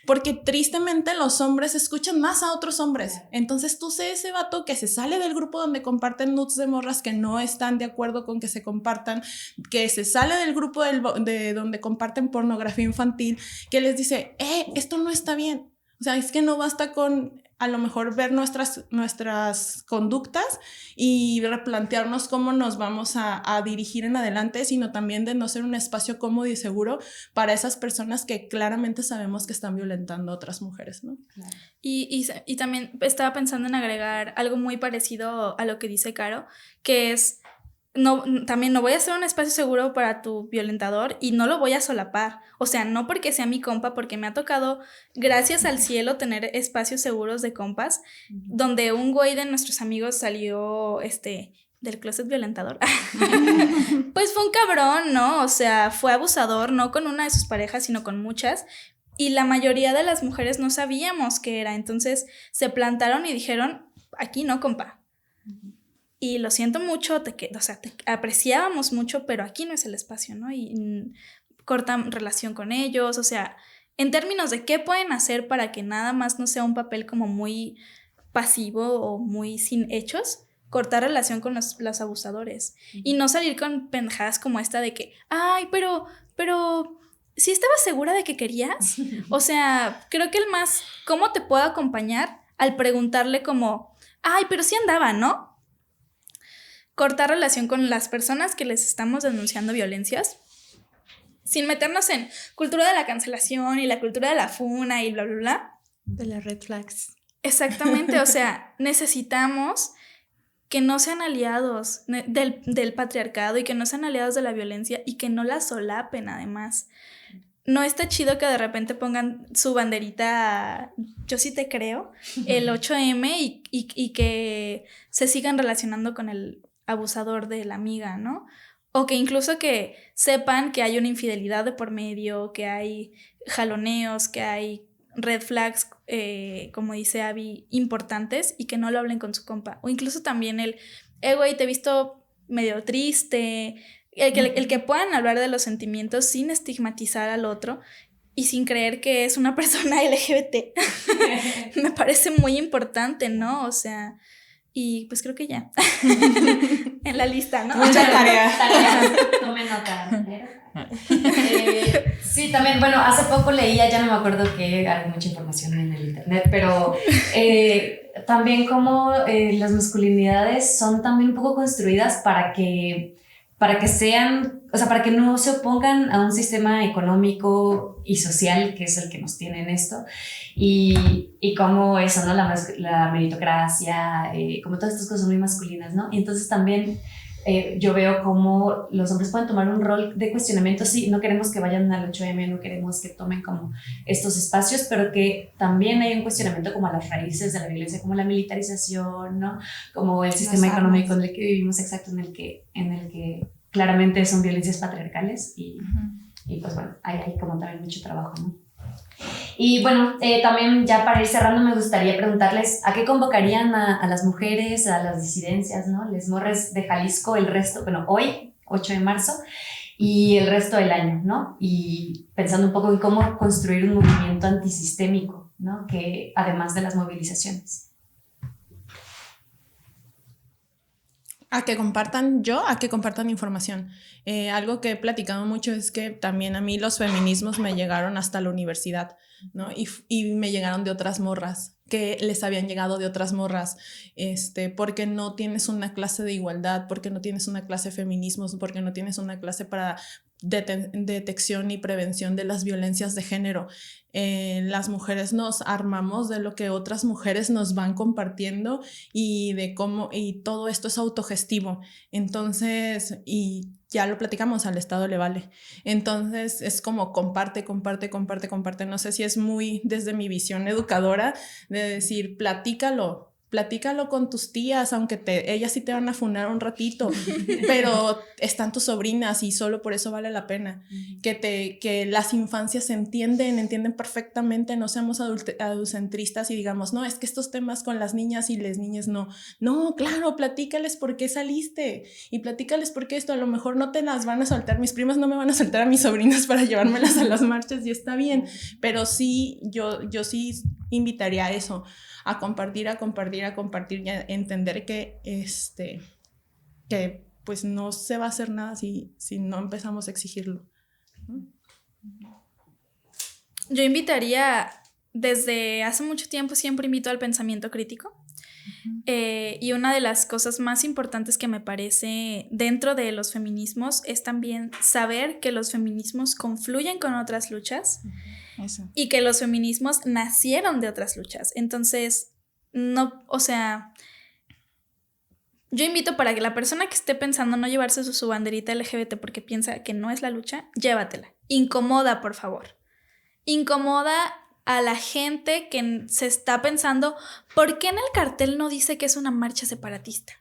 porque tristemente los hombres escuchan más a otros hombres, entonces tú sé ese vato que se sale del grupo donde comparten nudes de morras que no están de acuerdo con que se compartan, que se sale del grupo de donde comparten pornografía infantil, que les dice, esto no está bien. O sea, es que no basta con a lo mejor ver nuestras conductas y replantearnos cómo nos vamos a dirigir en adelante, sino también de no ser un espacio cómodo y seguro para esas personas que claramente sabemos que están violentando a otras mujeres, ¿no? Claro. Y también estaba pensando en agregar algo muy parecido a lo que dice Caro, que es, también no voy a hacer un espacio seguro para tu violentador y no lo voy a solapar. O sea, no porque sea mi compa, porque me ha tocado, gracias al cielo, tener espacios seguros de compas, donde un güey de nuestros amigos salió, del closet violentador. Pues fue un cabrón, ¿no? O sea, fue abusador, no con una de sus parejas, sino con muchas. Y la mayoría de las mujeres no sabíamos qué era. Entonces se plantaron y dijeron, aquí no, compa. Y lo siento mucho, te apreciábamos mucho, pero aquí no es el espacio, ¿no? Y cortan relación con ellos, o sea, en términos de qué pueden hacer para que nada más no sea un papel como muy pasivo o muy sin hechos, cortar relación con los abusadores. Y no salir con pendejadas como esta de que, ay, pero ¿sí estabas segura de que querías? O sea, creo que el más, ¿cómo te puedo acompañar? Al preguntarle como, ay, pero sí andaba, ¿no? Cortar relación con las personas que les estamos denunciando violencias, sin meternos en cultura de la cancelación y la cultura de la funa y bla, bla, bla. De las red flags. Exactamente, o sea, necesitamos que no sean aliados del patriarcado y que no sean aliados de la violencia y que no la solapen además. No está chido que de repente pongan su banderita, yo sí te creo, el 8M y que se sigan relacionando con el abusador de la amiga, ¿no? o que incluso que sepan que hay una infidelidad de por medio, que hay jaloneos, que hay red flags, como dice Abby, importantes, y que no lo hablen con su compa. O incluso también güey, te he visto medio triste, el que puedan hablar de los sentimientos sin estigmatizar al otro y sin creer que es una persona LGBT. Me parece muy importante, ¿no? O sea, y pues creo que ya. En la lista, ¿no? Mucha tarea. Tomen nota. Sí, también, bueno, hace poco leía, ya no me acuerdo que hay mucha información en el internet, pero también como las masculinidades son también un poco construidas para que sean, o sea, para que no se opongan a un sistema económico y social que es el que nos tiene en esto, y como eso, ¿no? La meritocracia, como todas estas cosas son muy masculinas, ¿no? Y entonces también yo veo cómo los hombres pueden tomar un rol de cuestionamiento. Sí, no queremos que vayan al 8M, no queremos que tomen como estos espacios, pero que también hay un cuestionamiento como a las raíces de la violencia, como la militarización, ¿no? Como el sistema económico en el que vivimos, exacto, en el que claramente son violencias patriarcales y pues bueno, hay como también mucho trabajo, ¿no? Y bueno, también ya para ir cerrando me gustaría preguntarles ¿a qué convocarían a las mujeres, a las disidencias, ¿no? Les morres de Jalisco el resto, bueno, hoy, 8 de marzo, y el resto del año, ¿no? Y pensando un poco en cómo construir un movimiento antisistémico, ¿no? Que además de las movilizaciones. A que compartan información. Algo que he platicado mucho es que también a mí los feminismos me llegaron hasta la universidad, ¿no? Y me llegaron de otras morras, que les habían llegado de otras morras, porque no tienes una clase de igualdad, porque no tienes una clase de feminismos, porque no tienes una clase para detección y prevención de las violencias de género. Las mujeres nos armamos de lo que otras mujeres nos van compartiendo y de cómo, y todo esto es autogestivo. Entonces, y ya lo platicamos, al Estado le vale. Entonces es como comparte. No sé si es muy desde mi visión educadora de decir, platícalo con tus tías, aunque ellas sí te van a funar un ratito, pero están tus sobrinas y solo por eso vale la pena. Que las infancias se entienden perfectamente, no seamos adultocentristas y digamos, no, es que estos temas con las niñas y las niñas no, claro, platícales por qué saliste y platícales por qué esto, a lo mejor no te las van a soltar, mis primas no me van a soltar a mis sobrinas para llevármelas a las marchas y está bien, pero sí, yo sí invitaría a eso, a compartir, y a entender que pues no se va a hacer nada si no empezamos a exigirlo. Yo invitaría, desde hace mucho tiempo siempre invito al pensamiento crítico. Y una de las cosas más importantes que me parece dentro de los feminismos es también saber que los feminismos confluyen con otras luchas. Eso. Y que los feminismos nacieron de otras luchas. Entonces, no, o sea, yo invito para que la persona que esté pensando no llevarse su banderita LGBT porque piensa que no es la lucha, llévatela. Incomoda, por favor. Incomoda a la gente que se está pensando, ¿por qué en el cartel no dice que es una marcha separatista?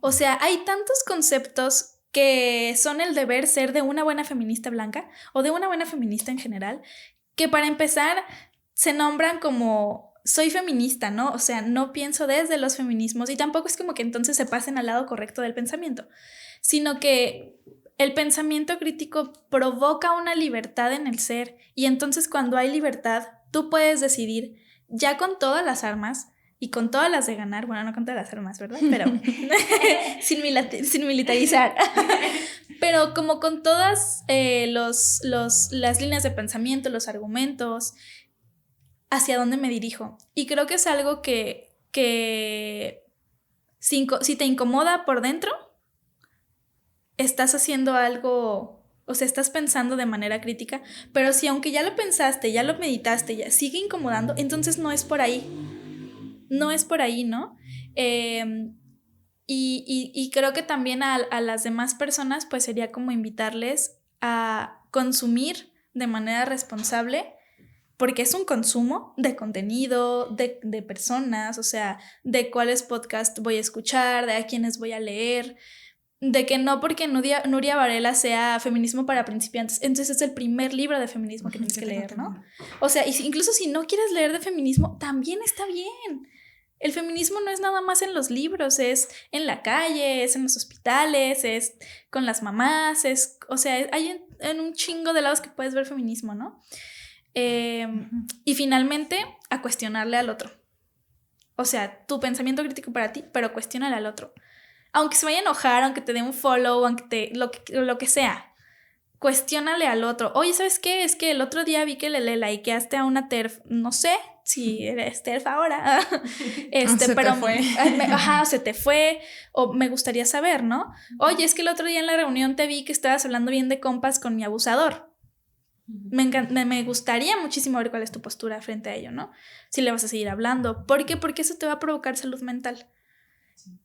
O sea, hay tantos conceptos que son el deber ser de una buena feminista blanca o de una buena feminista en general, que para empezar se nombran como soy feminista, ¿no? O sea, no pienso desde los feminismos y tampoco es como que entonces se pasen al lado correcto del pensamiento, sino que el pensamiento crítico provoca una libertad en el ser y entonces cuando hay libertad, tú puedes decidir ya con todas las armas y con todas las de ganar, bueno, no con todas las armas, ¿verdad? Pero sin militarizar, pero como con todas las líneas de pensamiento, los argumentos, hacia dónde me dirijo. Y creo que es algo que si te incomoda por dentro, estás haciendo algo, o sea, estás pensando de manera crítica, pero si aunque ya lo pensaste, ya lo meditaste, ya sigue incomodando, entonces no es por ahí. No es por ahí, ¿no? Y creo que también a las demás personas, pues sería como invitarles a consumir de manera responsable, porque es un consumo de contenido, de personas, o sea, de cuáles podcasts voy a escuchar, de a quiénes voy a leer. de que no porque Nuria Varela sea Feminismo para principiantes, entonces es el primer libro de feminismo que tienes que leer, ¿no? O sea, incluso si no quieres leer de feminismo, también está bien. El feminismo no es nada más en los libros, es en la calle, es en los hospitales, es con las mamás, o sea, hay en un chingo de lados que puedes ver feminismo, ¿no? Y finalmente, a cuestionarle al otro. O sea, tu pensamiento crítico para ti, pero cuestiónale al otro. Aunque se vaya a enojar, aunque te dé un follow, aunque lo que sea, cuestiónale al otro. Oye, ¿sabes qué? Es que el otro día vi que le likeaste a una TERF, no sé si eres TERF ahora, pero se te fue, o me gustaría saber, ¿no? Oye, es que el otro día en la reunión te vi que estabas hablando bien de compas con mi abusador. Me gustaría muchísimo ver cuál es tu postura frente a ello, ¿no? Si le vas a seguir hablando. ¿Por qué? Porque eso te va a provocar salud mental.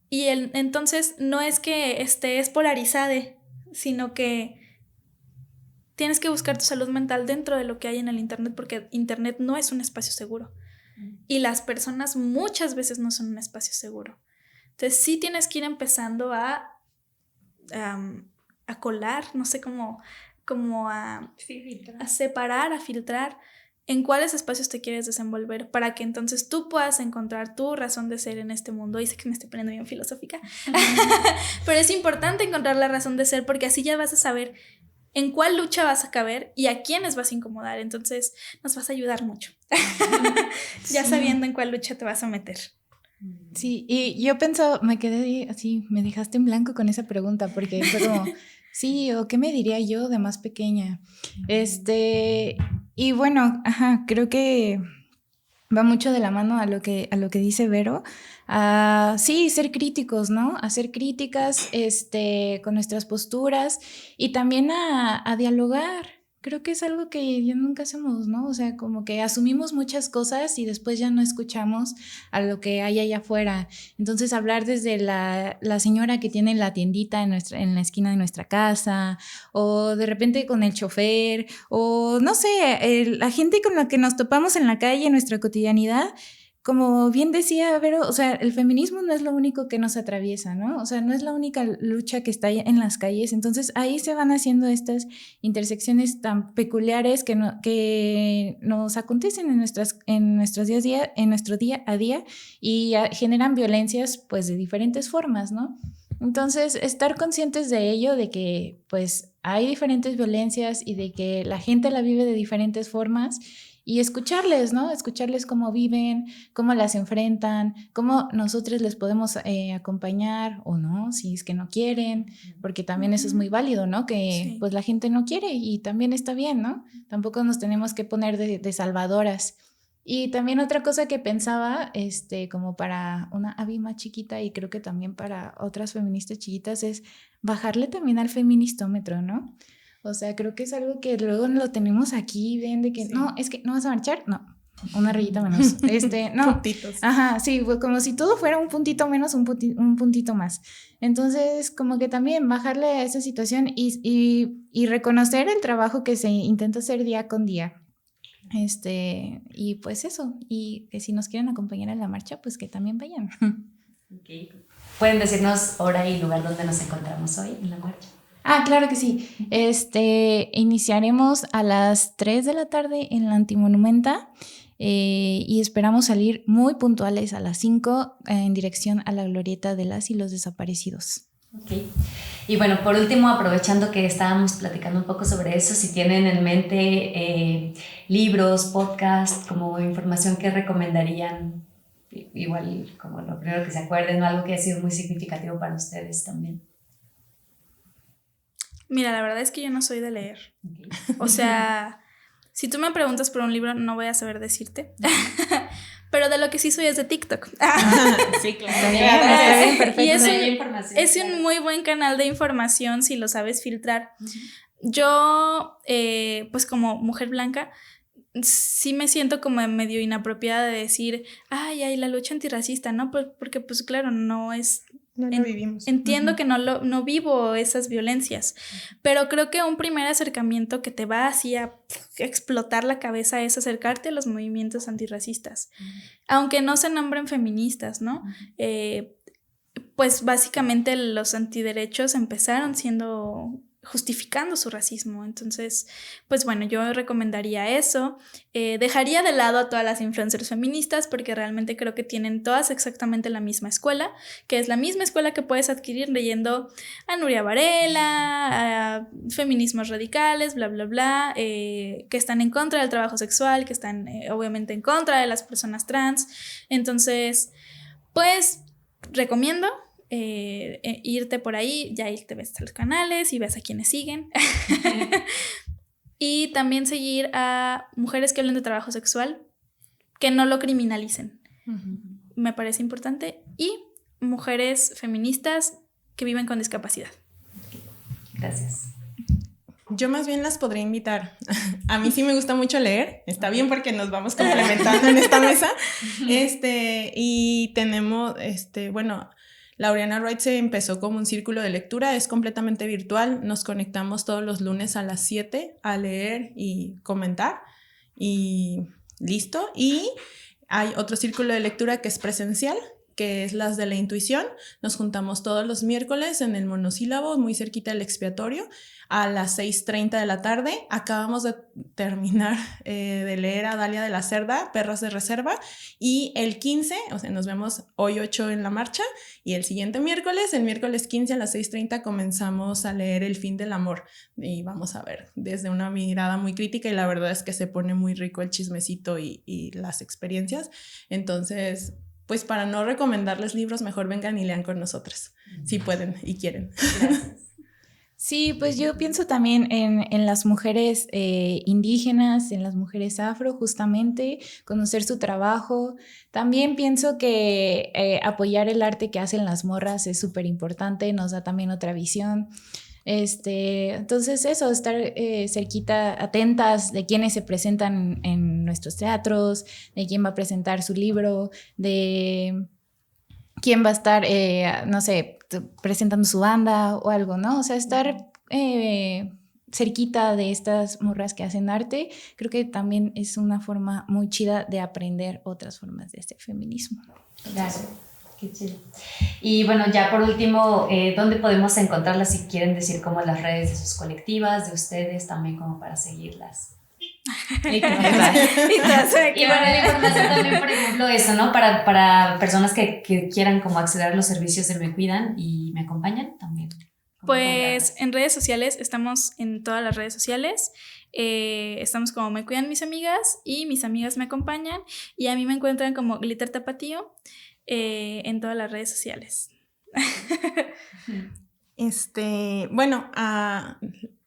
Y entonces no es que estés polarizada, sino que tienes que buscar tu salud mental dentro de lo que hay en el internet, porque internet no es un espacio seguro. Y las personas muchas veces no son un espacio seguro. Entonces sí tienes que ir empezando a colar, no sé cómo a separar, a filtrar en cuáles espacios te quieres desenvolver para que entonces tú puedas encontrar tu razón de ser en este mundo. Y sé que me estoy poniendo bien filosófica, pero es importante encontrar la razón de ser, porque así ya vas a saber en cuál lucha vas a caber y a quiénes vas a incomodar. Entonces nos vas a ayudar mucho ya sabiendo en cuál lucha te vas a meter. Sí, y yo pensaba, me quedé así, me dejaste en blanco con esa pregunta, porque fue como, sí, o qué me diría yo de más pequeña. Y bueno, creo que va mucho de la mano a lo que dice Vero. Sí, ser críticos, ¿no? A ser críticas con nuestras posturas y también a dialogar. Creo que es algo que ya nunca hacemos, ¿no? O sea, como que asumimos muchas cosas y después ya no escuchamos a lo que hay allá afuera. Entonces, hablar desde la señora que tiene la tiendita en la esquina de nuestra casa, o de repente con el chofer, o no sé, la gente con la que nos topamos en la calle, en nuestra cotidianidad. Como bien decía Vero, o sea, el feminismo no es lo único que nos atraviesa, ¿no? O sea, no es la única lucha que está en las calles. Entonces, ahí se van haciendo estas intersecciones tan peculiares que nos acontecen en nuestro día a día y generan violencias, pues, de diferentes formas, ¿no? Entonces, estar conscientes de ello, de que, pues, hay diferentes violencias y de que la gente la vive de diferentes formas. Y escucharles, ¿no? Escucharles cómo viven, cómo las enfrentan, cómo nosotros les podemos acompañar o no, si es que no quieren, porque también eso es muy válido, ¿no? Que pues la gente no quiere y también está bien, ¿no? Tampoco nos tenemos que poner de salvadoras. Y también otra cosa que pensaba, como para una Abby más chiquita y creo que también para otras feministas chiquitas, es bajarle también al feministómetro, ¿no? O sea, creo que es algo que luego lo tenemos aquí, ven, de que no, es que no vas a marchar, no, una rayita menos, no. Puntitos. Sí, como si todo fuera un puntito menos, un puntito más. Entonces, como que también bajarle a esa situación y reconocer el trabajo que se intenta hacer día con día. Y pues eso, y que si nos quieren acompañar a la marcha, pues que también vayan. Okay. ¿Pueden decirnos hora y lugar donde nos encontramos hoy en la marcha? Claro que sí. Iniciaremos a las 3 de la tarde en la Antimonumenta y esperamos salir muy puntuales a las 5 en dirección a la glorieta de las y los desaparecidos. Ok. Y bueno, por último, aprovechando que estábamos platicando un poco sobre eso, si tienen en mente libros, podcasts, como información que recomendarían, igual como lo primero que se acuerden o algo que ha sido muy significativo para ustedes también. Mira, la verdad es que yo no soy de leer. Okay. O sea, si tú me preguntas por un libro, no voy a saber decirte. Pero de lo que sí soy es de TikTok. Sí, claro. Perfecto. Y es un muy buen canal de información si lo sabes filtrar. Uh-huh. Yo, pues como mujer blanca, sí me siento como medio inapropiada de decir, ay, la lucha antirracista, ¿no? Porque pues claro, no es... No lo vivimos. Entiendo uh-huh. que no vivo esas violencias, uh-huh. pero creo que un primer acercamiento que te va así a explotar la cabeza es acercarte a los movimientos antirracistas, uh-huh. aunque no se nombren feministas, ¿no? Uh-huh. pues básicamente los antiderechos empezaron justificando su racismo. Entonces, pues bueno, yo recomendaría eso. Dejaría de lado a todas las influencers feministas porque realmente creo que tienen todas exactamente la misma escuela, que es la misma escuela que puedes adquirir leyendo a Nuria Varela, a feminismos radicales, bla, bla, bla, que están en contra del trabajo sexual, que están obviamente en contra de las personas trans. Entonces, pues recomiendo irte por ahí, ya ahí te ves a los canales y ves a quienes siguen. Y también seguir a mujeres que hablen de trabajo sexual, que no lo criminalicen. Me parece importante. Y mujeres feministas que viven con discapacidad. Gracias. Yo más bien las podría invitar. A mí sí me gusta mucho leer. Está bien porque nos vamos complementando en esta mesa. Y tenemos, bueno, Laureana Wright se empezó como un círculo de lectura, es completamente virtual. Nos conectamos todos los lunes a las 7 a leer y comentar. Y listo. Y hay otro círculo de lectura que es presencial, que es las de la intuición. Nos juntamos todos los miércoles en el monosílabo, muy cerquita del expiatorio, a las 6:30 de la tarde. Acabamos de terminar de leer a Dalia de la Cerda, Perras de Reserva, y el 15, o sea, nos vemos hoy 8 en la marcha, y el siguiente miércoles, el miércoles 15 a las 6:30 comenzamos a leer El fin del amor, y vamos a ver desde una mirada muy crítica, y la verdad es que se pone muy rico el chismecito y las experiencias. Entonces, pues para no recomendarles libros, mejor vengan y lean con nosotros, si pueden y quieren. Gracias. Sí, pues yo pienso también en las mujeres indígenas, en las mujeres afro, justamente, conocer su trabajo. También pienso que apoyar el arte que hacen las morras es súper importante, nos da también otra visión. Entonces eso, estar cerquita, atentas de quiénes se presentan en nuestros teatros, de quién va a presentar su libro, de quién va a estar, no sé, presentando su banda o algo, ¿no? O sea, estar cerquita de estas morras que hacen arte, creo que también es una forma muy chida de aprender otras formas de este feminismo. Claro, qué chido. Y bueno, ya por último, ¿dónde podemos encontrarlas si quieren decir como las redes de sus colectivas, de ustedes también como para seguirlas? Y bueno, la información también, por ejemplo, eso, ¿no? Para personas que quieran como acceder a los servicios de Me Cuidan y Me Acompañan también. Pues en redes sociales, estamos en todas las redes sociales. Estamos como Me Cuidan Mis Amigas y Mis Amigas Me Acompañan. Y a mí me encuentran como Glitter Tapatío en todas las redes sociales. Bueno,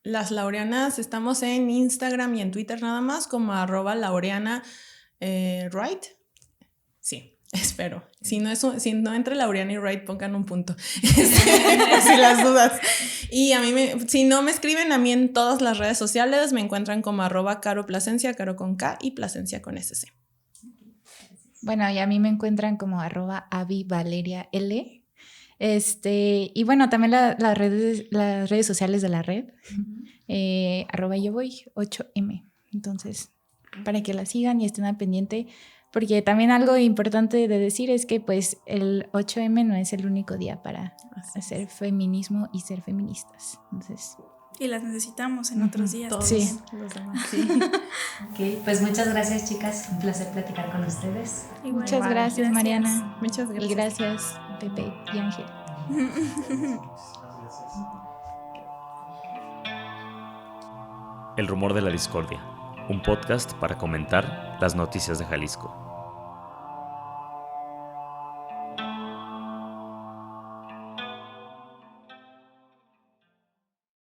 las Laureanas estamos en Instagram y en Twitter nada más como @Laureana Wright. Sí, espero. Si no entre Laureana y Wright, pongan un punto. Si las dudas. Y a mí, si no me escriben a mí en todas las redes sociales, me encuentran como @CaroPlasencia, Caro con K y Plasencia con SC. Bueno, y a mí me encuentran como @AviValeriaL. Y bueno, también las redes sociales de la red, @yovoy8m. Entonces, para que la sigan y estén al pendiente, porque también algo importante de decir es que pues el 8M no es el único día para hacer feminismo y ser feministas. Entonces, y las necesitamos en otros días. Todos sí. Los demás, sí. Ok, pues muchas gracias, chicas. Un placer platicar con ustedes. Igual. muchas gracias, Mariana. Muchas gracias. Y gracias, Pepe y Ángel. El rumor de la discordia, un podcast para comentar las noticias de Jalisco.